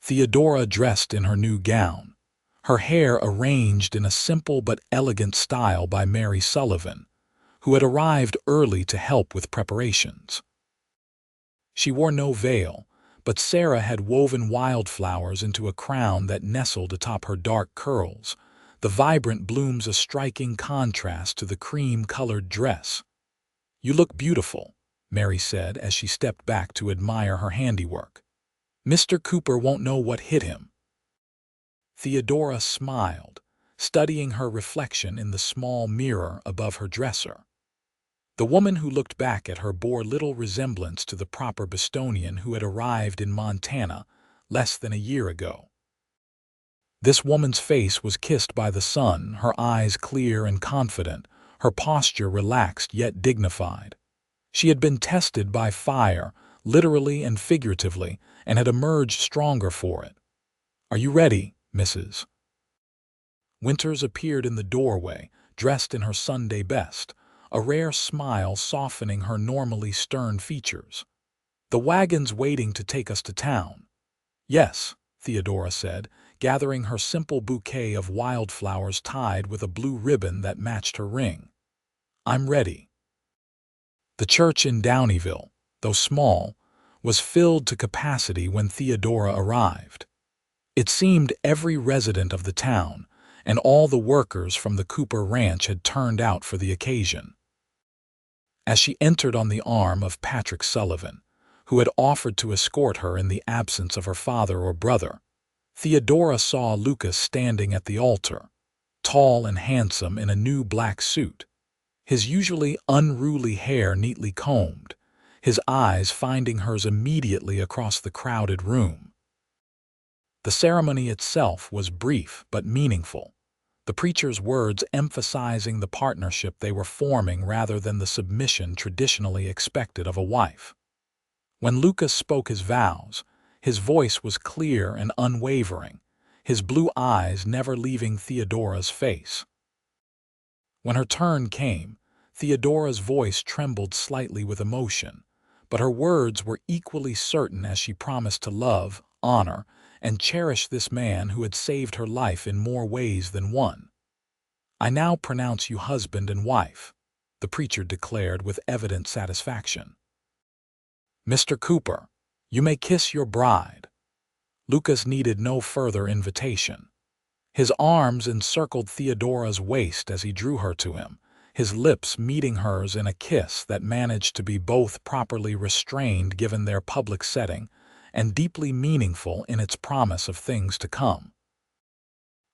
Theodora dressed in her new gown, her hair arranged in a simple but elegant style by Mary Sullivan, who had arrived early to help with preparations. She wore no veil, but Sarah had woven wildflowers into a crown that nestled atop her dark curls, the vibrant blooms a striking contrast to the cream-colored dress. "You look beautiful," Mary said as she stepped back to admire her handiwork. "Mr. Cooper won't know what hit him." Theodora smiled, studying her reflection in the small mirror above her dresser. The woman who looked back at her bore little resemblance to the proper Bostonian who had arrived in Montana less than a year ago. This woman's face was kissed by the sun, her eyes clear and confident, her posture relaxed yet dignified. She had been tested by fire, literally and figuratively, and had emerged stronger for it. "Are you ready, Mrs.?" Winters appeared in the doorway, dressed in her Sunday best, a rare smile softening her normally stern features. "The wagon's waiting to take us to town." "Yes," Theodora said, gathering her simple bouquet of wildflowers tied with a blue ribbon that matched her ring. "I'm ready." The church in Downieville, though small, was filled to capacity when Theodora arrived. It seemed every resident of the town and all the workers from the Cooper Ranch had turned out for the occasion. As she entered on the arm of Patrick Sullivan, who had offered to escort her in the absence of her father or brother, Theodora saw Lucas standing at the altar, tall and handsome in a new black suit, his usually unruly hair neatly combed, his eyes finding hers immediately across the crowded room. The ceremony itself was brief but meaningful, the preacher's words emphasizing the partnership they were forming rather than the submission traditionally expected of a wife. When Lucas spoke his vows, his voice was clear and unwavering, his blue eyes never leaving Theodora's face. When her turn came, Theodora's voice trembled slightly with emotion, but her words were equally certain as she promised to love, honor, and cherish this man who had saved her life in more ways than one. "I now pronounce you husband and wife," the preacher declared with evident satisfaction. "Mr. Cooper, you may kiss your bride." Lucas needed no further invitation. His arms encircled Theodora's waist as he drew her to him, his lips meeting hers in a kiss that managed to be both properly restrained given their public setting and deeply meaningful in its promise of things to come.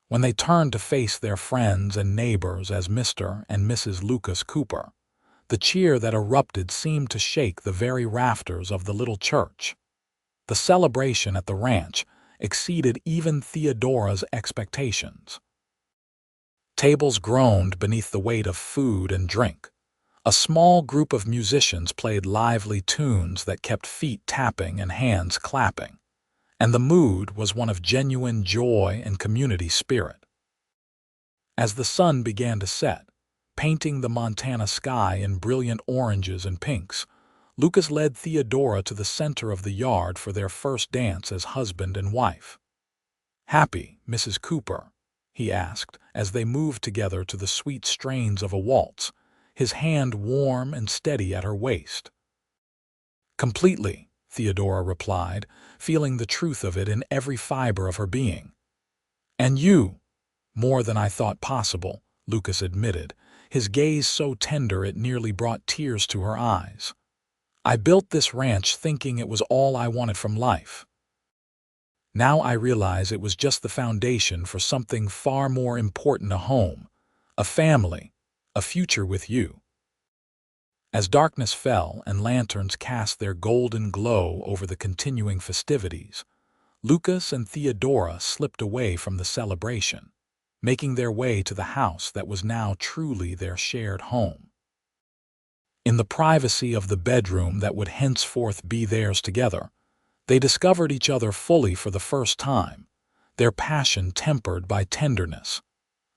When they turned to face their friends and neighbors as Mr. and Mrs. Lucas Cooper, the cheer that erupted seemed to shake the very rafters of the little church. The celebration at the ranch exceeded even Theodora's expectations. Tables groaned beneath the weight of food and drink. A small group of musicians played lively tunes that kept feet tapping and hands clapping, and the mood was one of genuine joy and community spirit. As the sun began to set, painting the Montana sky in brilliant oranges and pinks, Lucas led Theodora to the center of the yard for their first dance as husband and wife. "Happy, Mrs. Cooper?" he asked as they moved together to the sweet strains of a waltz, his hand warm and steady at her waist. "Completely," Theodora replied, feeling the truth of it in every fiber of her being. "And you?" "More than I thought possible," Lucas admitted, his gaze so tender it nearly brought tears to her eyes. "I built this ranch thinking it was all I wanted from life. Now I realize it was just the foundation for something far more important: a home, a family, a future with you." As darkness fell and lanterns cast their golden glow over the continuing festivities, Lucas and Theodora slipped away from the celebration, making their way to the house that was now truly their shared home. In the privacy of the bedroom that would henceforth be theirs together, they discovered each other fully for the first time, their passion tempered by tenderness,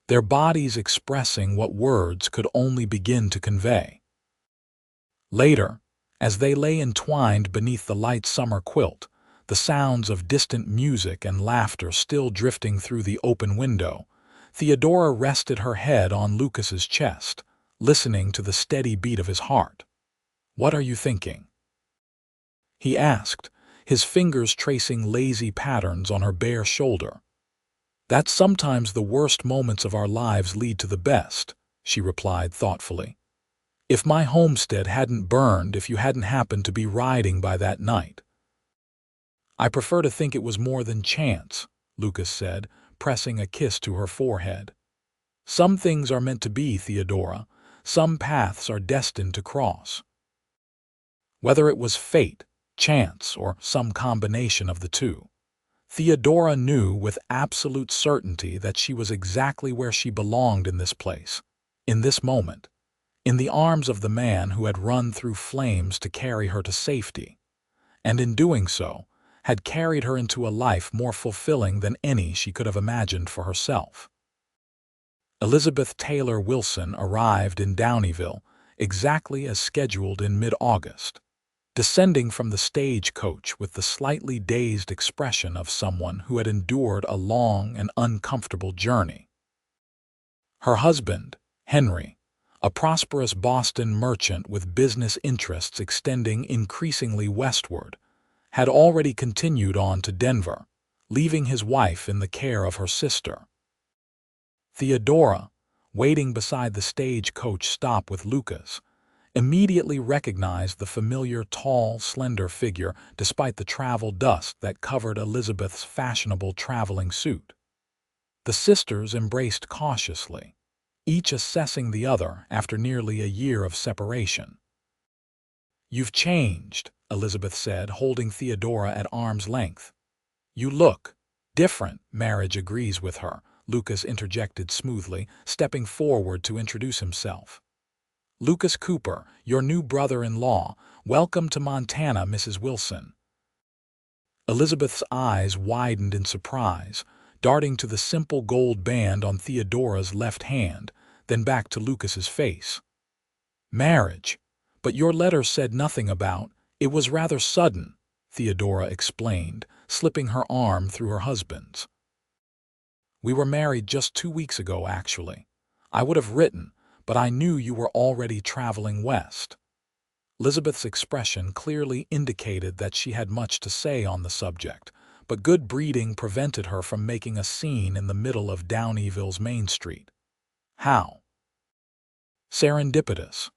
their bodies expressing what words could only begin to convey. Later, as they lay entwined beneath the light summer quilt, the sounds of distant music and laughter still drifting through the open window, Theodora rested her head on Lucas's chest, listening to the steady beat of his heart. "What are you thinking?" he asked, his fingers tracing lazy patterns on her bare shoulder. That sometimes the worst moments of our lives lead to the best, she replied thoughtfully. If my homestead hadn't burned, if you hadn't happened to be riding by that night. I prefer to think it was more than chance, Lucas said, pressing a kiss to her forehead. Some things are meant to be, Theodora. Some paths are destined to cross. Whether it was fate, chance, or some combination of the two, Theodora knew with absolute certainty that she was exactly where she belonged in this place, in this moment, in the arms of the man who had run through flames to carry her to safety, and in doing so, had carried her into a life more fulfilling than any she could have imagined for herself. Elizabeth Taylor Wilson arrived in Downeyville exactly as scheduled in mid-August, descending from the stagecoach with the slightly dazed expression of someone who had endured a long and uncomfortable journey. Her husband, Henry, a prosperous Boston merchant with business interests extending increasingly westward, had already continued on to Denver, leaving his wife in the care of her sister. Theodora, waiting beside the stagecoach stop with Lucas, immediately recognized the familiar tall, slender figure despite the travel dust that covered Elizabeth's fashionable traveling suit. The sisters embraced cautiously, each assessing the other after nearly a year of separation. "You've changed," Elizabeth said, holding Theodora at arm's length. "You look different." "Marriage agrees with her," Lucas interjected smoothly, stepping forward to introduce himself. "Lucas Cooper, your new brother-in-law. Welcome to Montana, Mrs. Wilson." Elizabeth's eyes widened in surprise, darting to the simple gold band on Theodora's left hand, then back to Lucas's face. "Marriage? But your letter said nothing about—" "It was rather sudden," Theodora explained, slipping her arm through her husband's. "We were married just 2 weeks ago, actually. I would have written, but I knew you were already traveling west." Elizabeth's expression clearly indicated that she had much to say on the subject, but good breeding prevented her from making a scene in the middle of Downeyville's Main Street. "How?" "Serendipitous.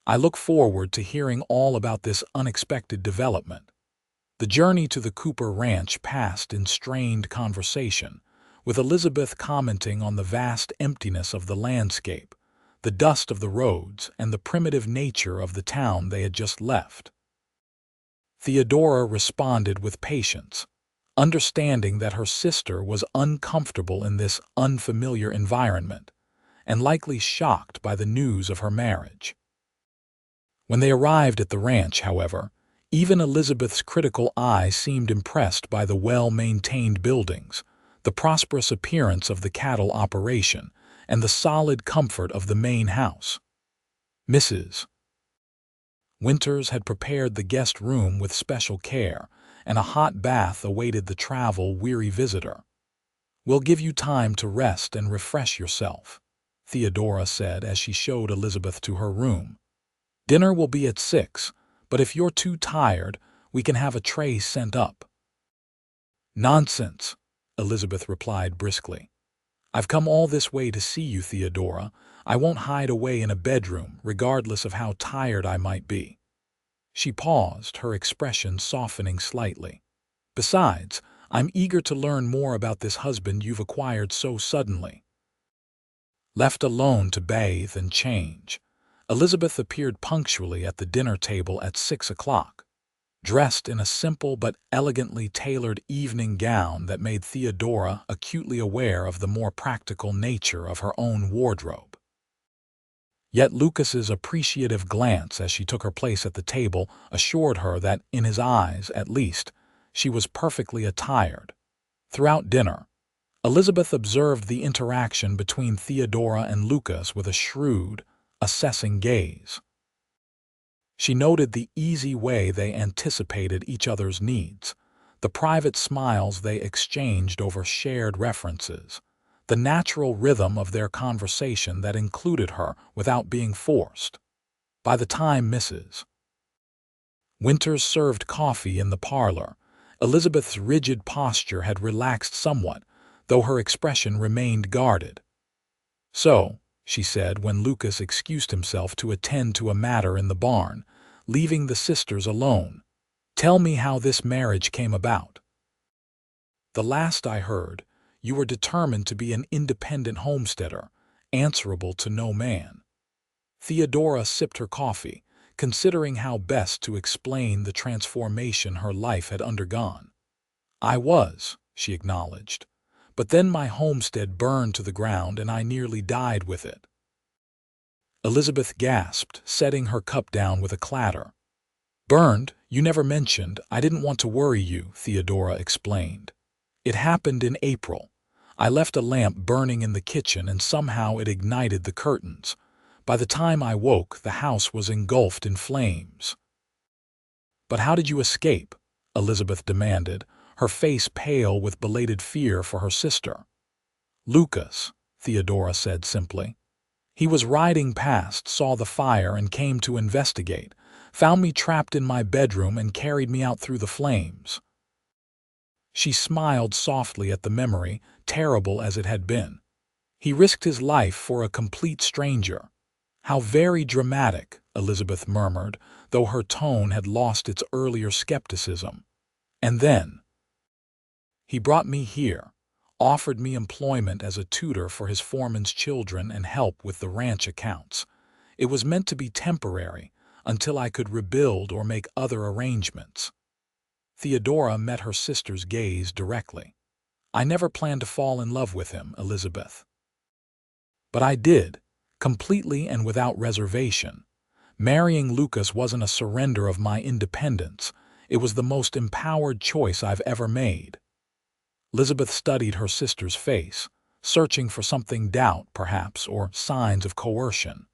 I look forward to hearing all about this unexpected development." The journey to the Cooper Ranch passed in strained conversation, with Elizabeth commenting on the vast emptiness of the landscape, the dust of the roads, and the primitive nature of the town they had just left. Theodora responded with patience, understanding that her sister was uncomfortable in this unfamiliar environment, and likely shocked by the news of her marriage. When they arrived at the ranch, however, even Elizabeth's critical eye seemed impressed by the well-maintained buildings, the prosperous appearance of the cattle operation, and the solid comfort of the main house. Mrs. Winters had prepared the guest room with special care, and a hot bath awaited the travel-weary visitor. "We'll give you time to rest and refresh yourself," Theodora said as she showed Elizabeth to her room. "Dinner will be at 6, but if you're too tired, we can have a tray sent up." "Nonsense," Elizabeth replied briskly. "I've come all this way to see you, Theodora. I won't hide away in a bedroom, regardless of how tired I might be." She paused, her expression softening slightly. "Besides, I'm eager to learn more about this husband you've acquired so suddenly." Left alone to bathe and change, Elizabeth appeared punctually at the dinner table at 6 o'clock, dressed in a simple but elegantly tailored evening gown that made Theodora acutely aware of the more practical nature of her own wardrobe. Yet Lucas's appreciative glance as she took her place at the table assured her that, in his eyes at least, she was perfectly attired. Throughout dinner, Elizabeth observed the interaction between Theodora and Lucas with a shrewd, assessing gaze. She noted the easy way they anticipated each other's needs, the private smiles they exchanged over shared references, the natural rhythm of their conversation that included her without being forced. By the time Mrs. Winters served coffee in the parlor, Elizabeth's rigid posture had relaxed somewhat, though her expression remained guarded. "So," she said when Lucas excused himself to attend to a matter in the barn, leaving the sisters alone, "tell me how this marriage came about." "The last I heard, you were determined to be an independent homesteader, answerable to no man." Theodora sipped her coffee, considering how best to explain the transformation her life had undergone. "I was," she acknowledged, "but then my homestead burned to the ground and I nearly died with it." Elizabeth gasped, setting her cup down with a clatter. "Burned? You never mentioned. I didn't want to worry you," Theodora explained. "It happened in April. I left a lamp burning in the kitchen and somehow it ignited the curtains. By the time I woke, the house was engulfed in flames." "But how did you escape?" Elizabeth demanded, her face pale with belated fear for her sister. "Lucas," Theodora said simply. "He was riding past, saw the fire, and came to investigate, found me trapped in my bedroom and carried me out through the flames." She smiled softly at the memory, terrible as it had been. "He risked his life for a complete stranger." "How very dramatic," Elizabeth murmured, though her tone had lost its earlier skepticism. "And then?" "He brought me here, offered me employment as a tutor for his foreman's children and help with the ranch accounts. It was meant to be temporary, until I could rebuild or make other arrangements." Theodora met her sister's gaze directly. "I never planned to fall in love with him, Elizabeth." "But I did, completely and without reservation. Marrying Lucas wasn't a surrender of my independence. It was the most empowered choice I've ever made." Elizabeth studied her sister's face, searching for something doubt, perhaps, or signs of coercion.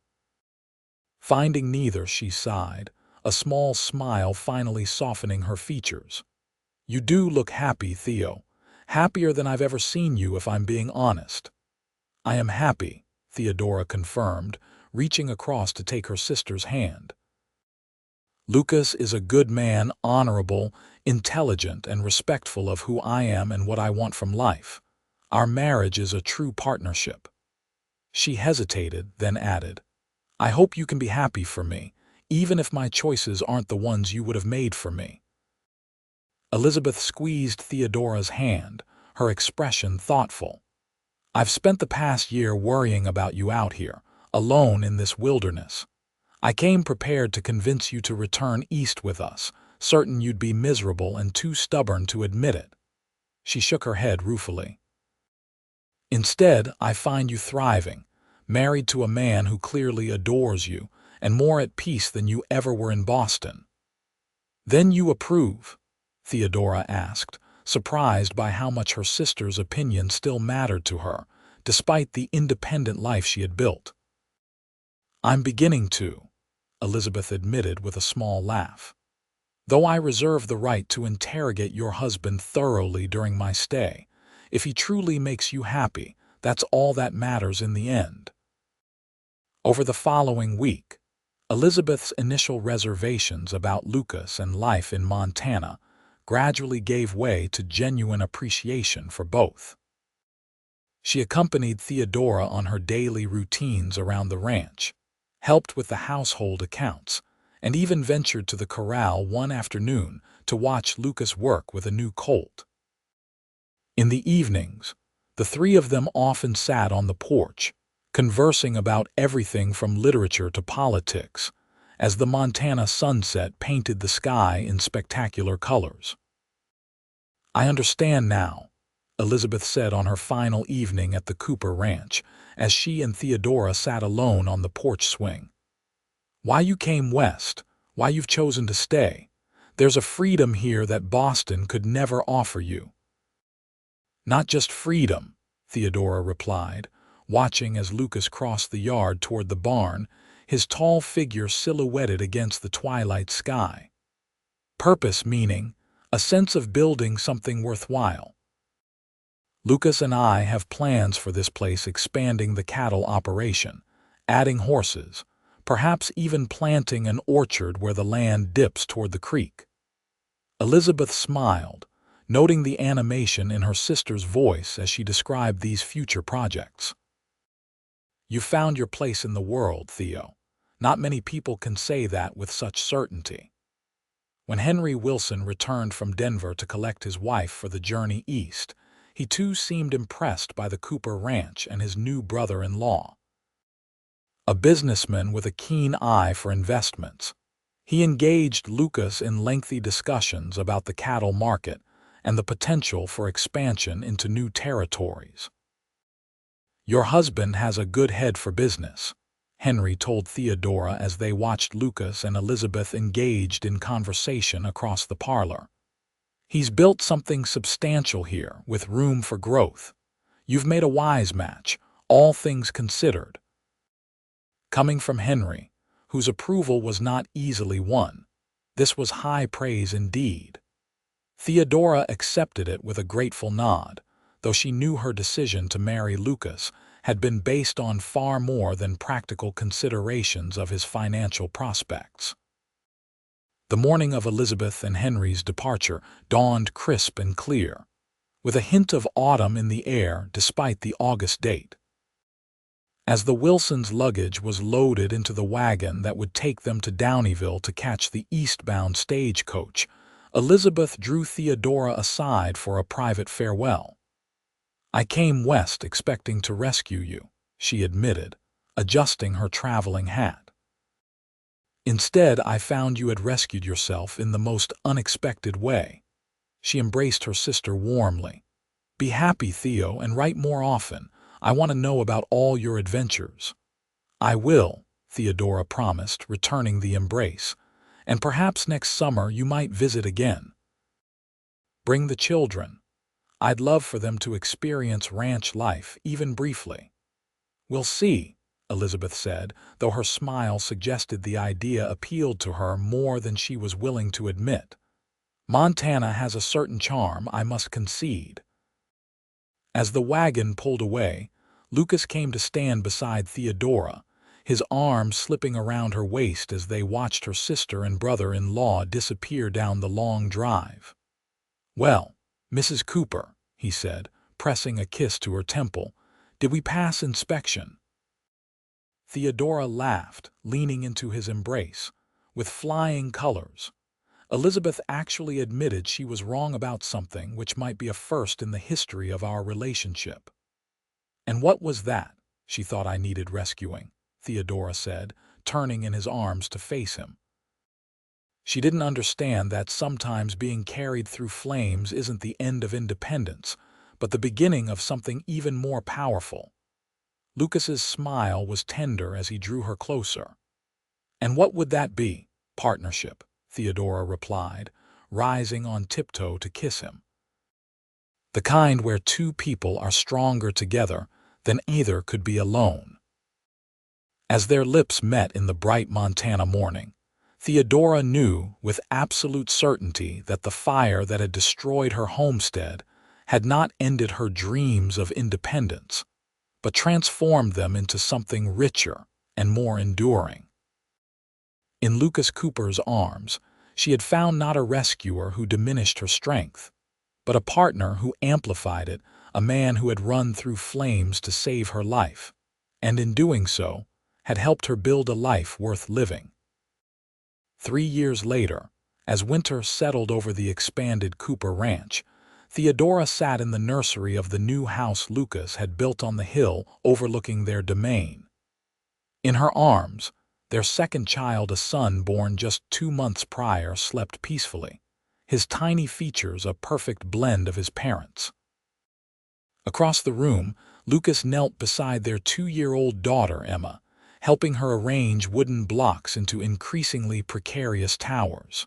Finding neither, she sighed, a small smile finally softening her features. "You do look happy, Theo. Happier than I've ever seen you, if I'm being honest." "I am happy," Theodora confirmed, reaching across to take her sister's hand. "Lucas is a good man, honorable, intelligent, and respectful of who I am and what I want from life. Our marriage is a true partnership." She hesitated, then added, "I hope you can be happy for me, even if my choices aren't the ones you would have made for me." Elizabeth squeezed Theodora's hand, her expression thoughtful. "I've spent the past year worrying about you out here, alone in this wilderness. I came prepared to convince you to return east with us, certain you'd be miserable and too stubborn to admit it." She shook her head ruefully. "Instead, I find you thriving, married to a man who clearly adores you, and more at peace than you ever were in Boston." "Then you approve?" Theodora asked, surprised by how much her sister's opinion still mattered to her, despite the independent life she had built. "I'm beginning to," Elizabeth admitted with a small laugh. "Though I reserve the right to interrogate your husband thoroughly during my stay. If he truly makes you happy, that's all that matters in the end." Over the following week, Elizabeth's initial reservations about Lucas and life in Montana gradually gave way to genuine appreciation for both. She accompanied Theodora on her daily routines around the ranch, helped with the household accounts, and even ventured to the corral one afternoon to watch Lucas work with a new colt. In the evenings, the three of them often sat on the porch, conversing about everything from literature to politics, as the Montana sunset painted the sky in spectacular colors. "I understand now," Elizabeth said on her final evening at the Cooper Ranch, as she and Theodora sat alone on the porch swing. "Why you came west, why you've chosen to stay. There's a freedom here that Boston could never offer you." "Not just freedom," Theodora replied, watching as Lucas crossed the yard toward the barn, his tall figure silhouetted against the twilight sky. "Purpose, meaning a sense of building something worthwhile. Lucas and I have plans for this place, expanding the cattle operation, adding horses, perhaps even planting an orchard where the land dips toward the creek." Elizabeth smiled, noting the animation in her sister's voice as she described these future projects. "You found your place in the world, Theo. Not many people can say that with such certainty." When Henry Wilson returned from Denver to collect his wife for the journey east, he too seemed impressed by the Cooper Ranch and his new brother-in-law. A businessman with a keen eye for investments, he engaged Lucas in lengthy discussions about the cattle market and the potential for expansion into new territories. "Your husband has a good head for business," Henry told Theodora as they watched Lucas and Elizabeth engaged in conversation across the parlor. "He's built something substantial here, with room for growth. You've made a wise match, all things considered." Coming from Henry, whose approval was not easily won, this was high praise indeed. Theodora accepted it with a grateful nod, though she knew her decision to marry Lucas had been based on far more than practical considerations of his financial prospects. The morning of Elizabeth and Henry's departure dawned crisp and clear, with a hint of autumn in the air despite the August date. As the Wilsons' luggage was loaded into the wagon that would take them to Downieville to catch the eastbound stagecoach, Elizabeth drew Theodora aside for a private farewell. "I came west expecting to rescue you," she admitted, adjusting her traveling hat. "Instead, I found you had rescued yourself in the most unexpected way." She embraced her sister warmly. "Be happy, Theo, and write more often. I want to know about all your adventures." "I will," Theodora promised, returning the embrace. "And perhaps next summer you might visit again. Bring the children. I'd love for them to experience ranch life, even briefly." "We'll see," Elizabeth said, though her smile suggested the idea appealed to her more than she was willing to admit. "Montana has a certain charm, I must concede." As the wagon pulled away, Lucas came to stand beside Theodora, his arm slipping around her waist as they watched her sister and brother-in-law disappear down the long drive. "Well, Mrs. Cooper," he said, pressing a kiss to her temple, "did we pass inspection?" Theodora laughed, leaning into his embrace. With flying colors. Elizabeth actually admitted she was wrong about something which might be a first in the history of our relationship. "And what was that?" "She thought I needed rescuing," Theodora said, turning in his arms to face him. She didn't understand that sometimes being carried through flames isn't the end of independence, but the beginning of something even more powerful. Lucas's smile was tender as he drew her closer. "And what would that be?" "Partnership," Theodora replied, rising on tiptoe to kiss him. "The kind where two people are stronger together than either could be alone." As their lips met in the bright Montana morning, Theodora knew with absolute certainty that the fire that had destroyed her homestead had not ended her dreams of independence, but transformed them into something richer and more enduring. In Lucas Cooper's arms, she had found not a rescuer who diminished her strength, but a partner who amplified it, a man who had run through flames to save her life, and in doing so, had helped her build a life worth living. 3 years later, as winter settled over the expanded Cooper Ranch, Theodora sat in the nursery of the new house Lucas had built on the hill overlooking their domain. In her arms, their second child, a son born just 2 months prior, slept peacefully, his tiny features a perfect blend of his parents'. Across the room, Lucas knelt beside their 2-year-old daughter, Emma, helping her arrange wooden blocks into increasingly precarious towers.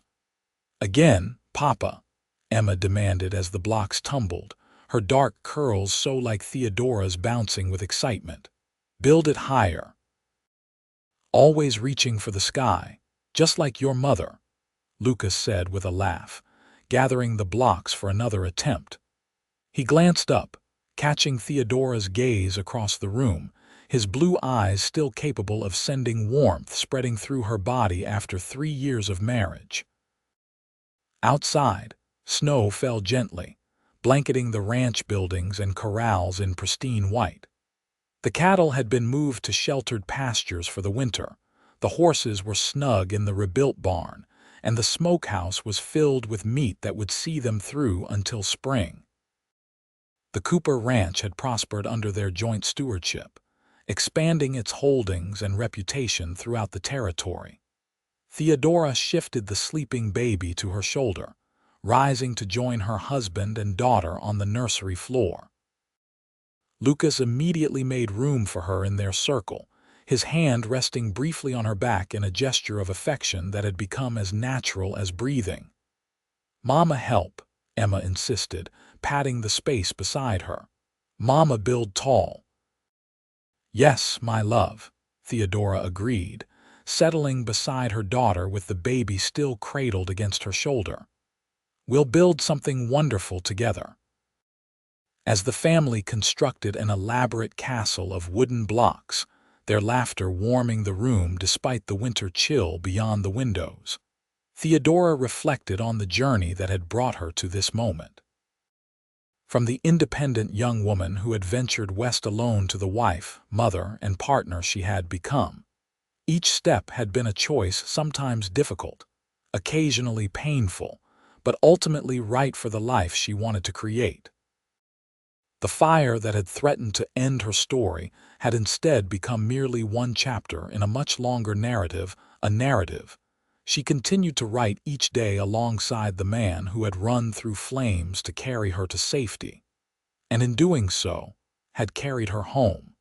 "Again, Papa," Emma demanded as the blocks tumbled, her dark curls so like Theodora's bouncing with excitement. "Build it higher." "Always reaching for the sky, just like your mother," Lucas said with a laugh, gathering the blocks for another attempt. He glanced up, catching Theodora's gaze across the room, his blue eyes still capable of sending warmth spreading through her body after 3 years of marriage. Outside, Snow fell gently, blanketing the ranch buildings and corrals in pristine white. The cattle had been moved to sheltered pastures for the winter, the horses were snug in the rebuilt barn, and the smokehouse was filled with meat that would see them through until spring. The Cooper Ranch had prospered under their joint stewardship, expanding its holdings and reputation throughout the territory. Theodora shifted the sleeping baby to her shoulder, rising to join her husband and daughter on the nursery floor. Lucas immediately made room for her in their circle, his hand resting briefly on her back in a gesture of affection that had become as natural as breathing. "Mama help," Emma insisted, patting the space beside her. "Mama build tall." "Yes, my love," Theodora agreed, settling beside her daughter with the baby still cradled against her shoulder. "We'll build something wonderful together." As the family constructed an elaborate castle of wooden blocks, their laughter warming the room despite the winter chill beyond the windows, Theodora reflected on the journey that had brought her to this moment. From the independent young woman who had ventured west alone to the wife, mother, and partner she had become, each step had been a choice sometimes difficult, occasionally painful, but ultimately right for the life she wanted to create. The fire that had threatened to end her story had instead become merely one chapter in a much longer narrative, a narrative she continued to write each day alongside the man who had run through flames to carry her to safety, and in doing so, had carried her home.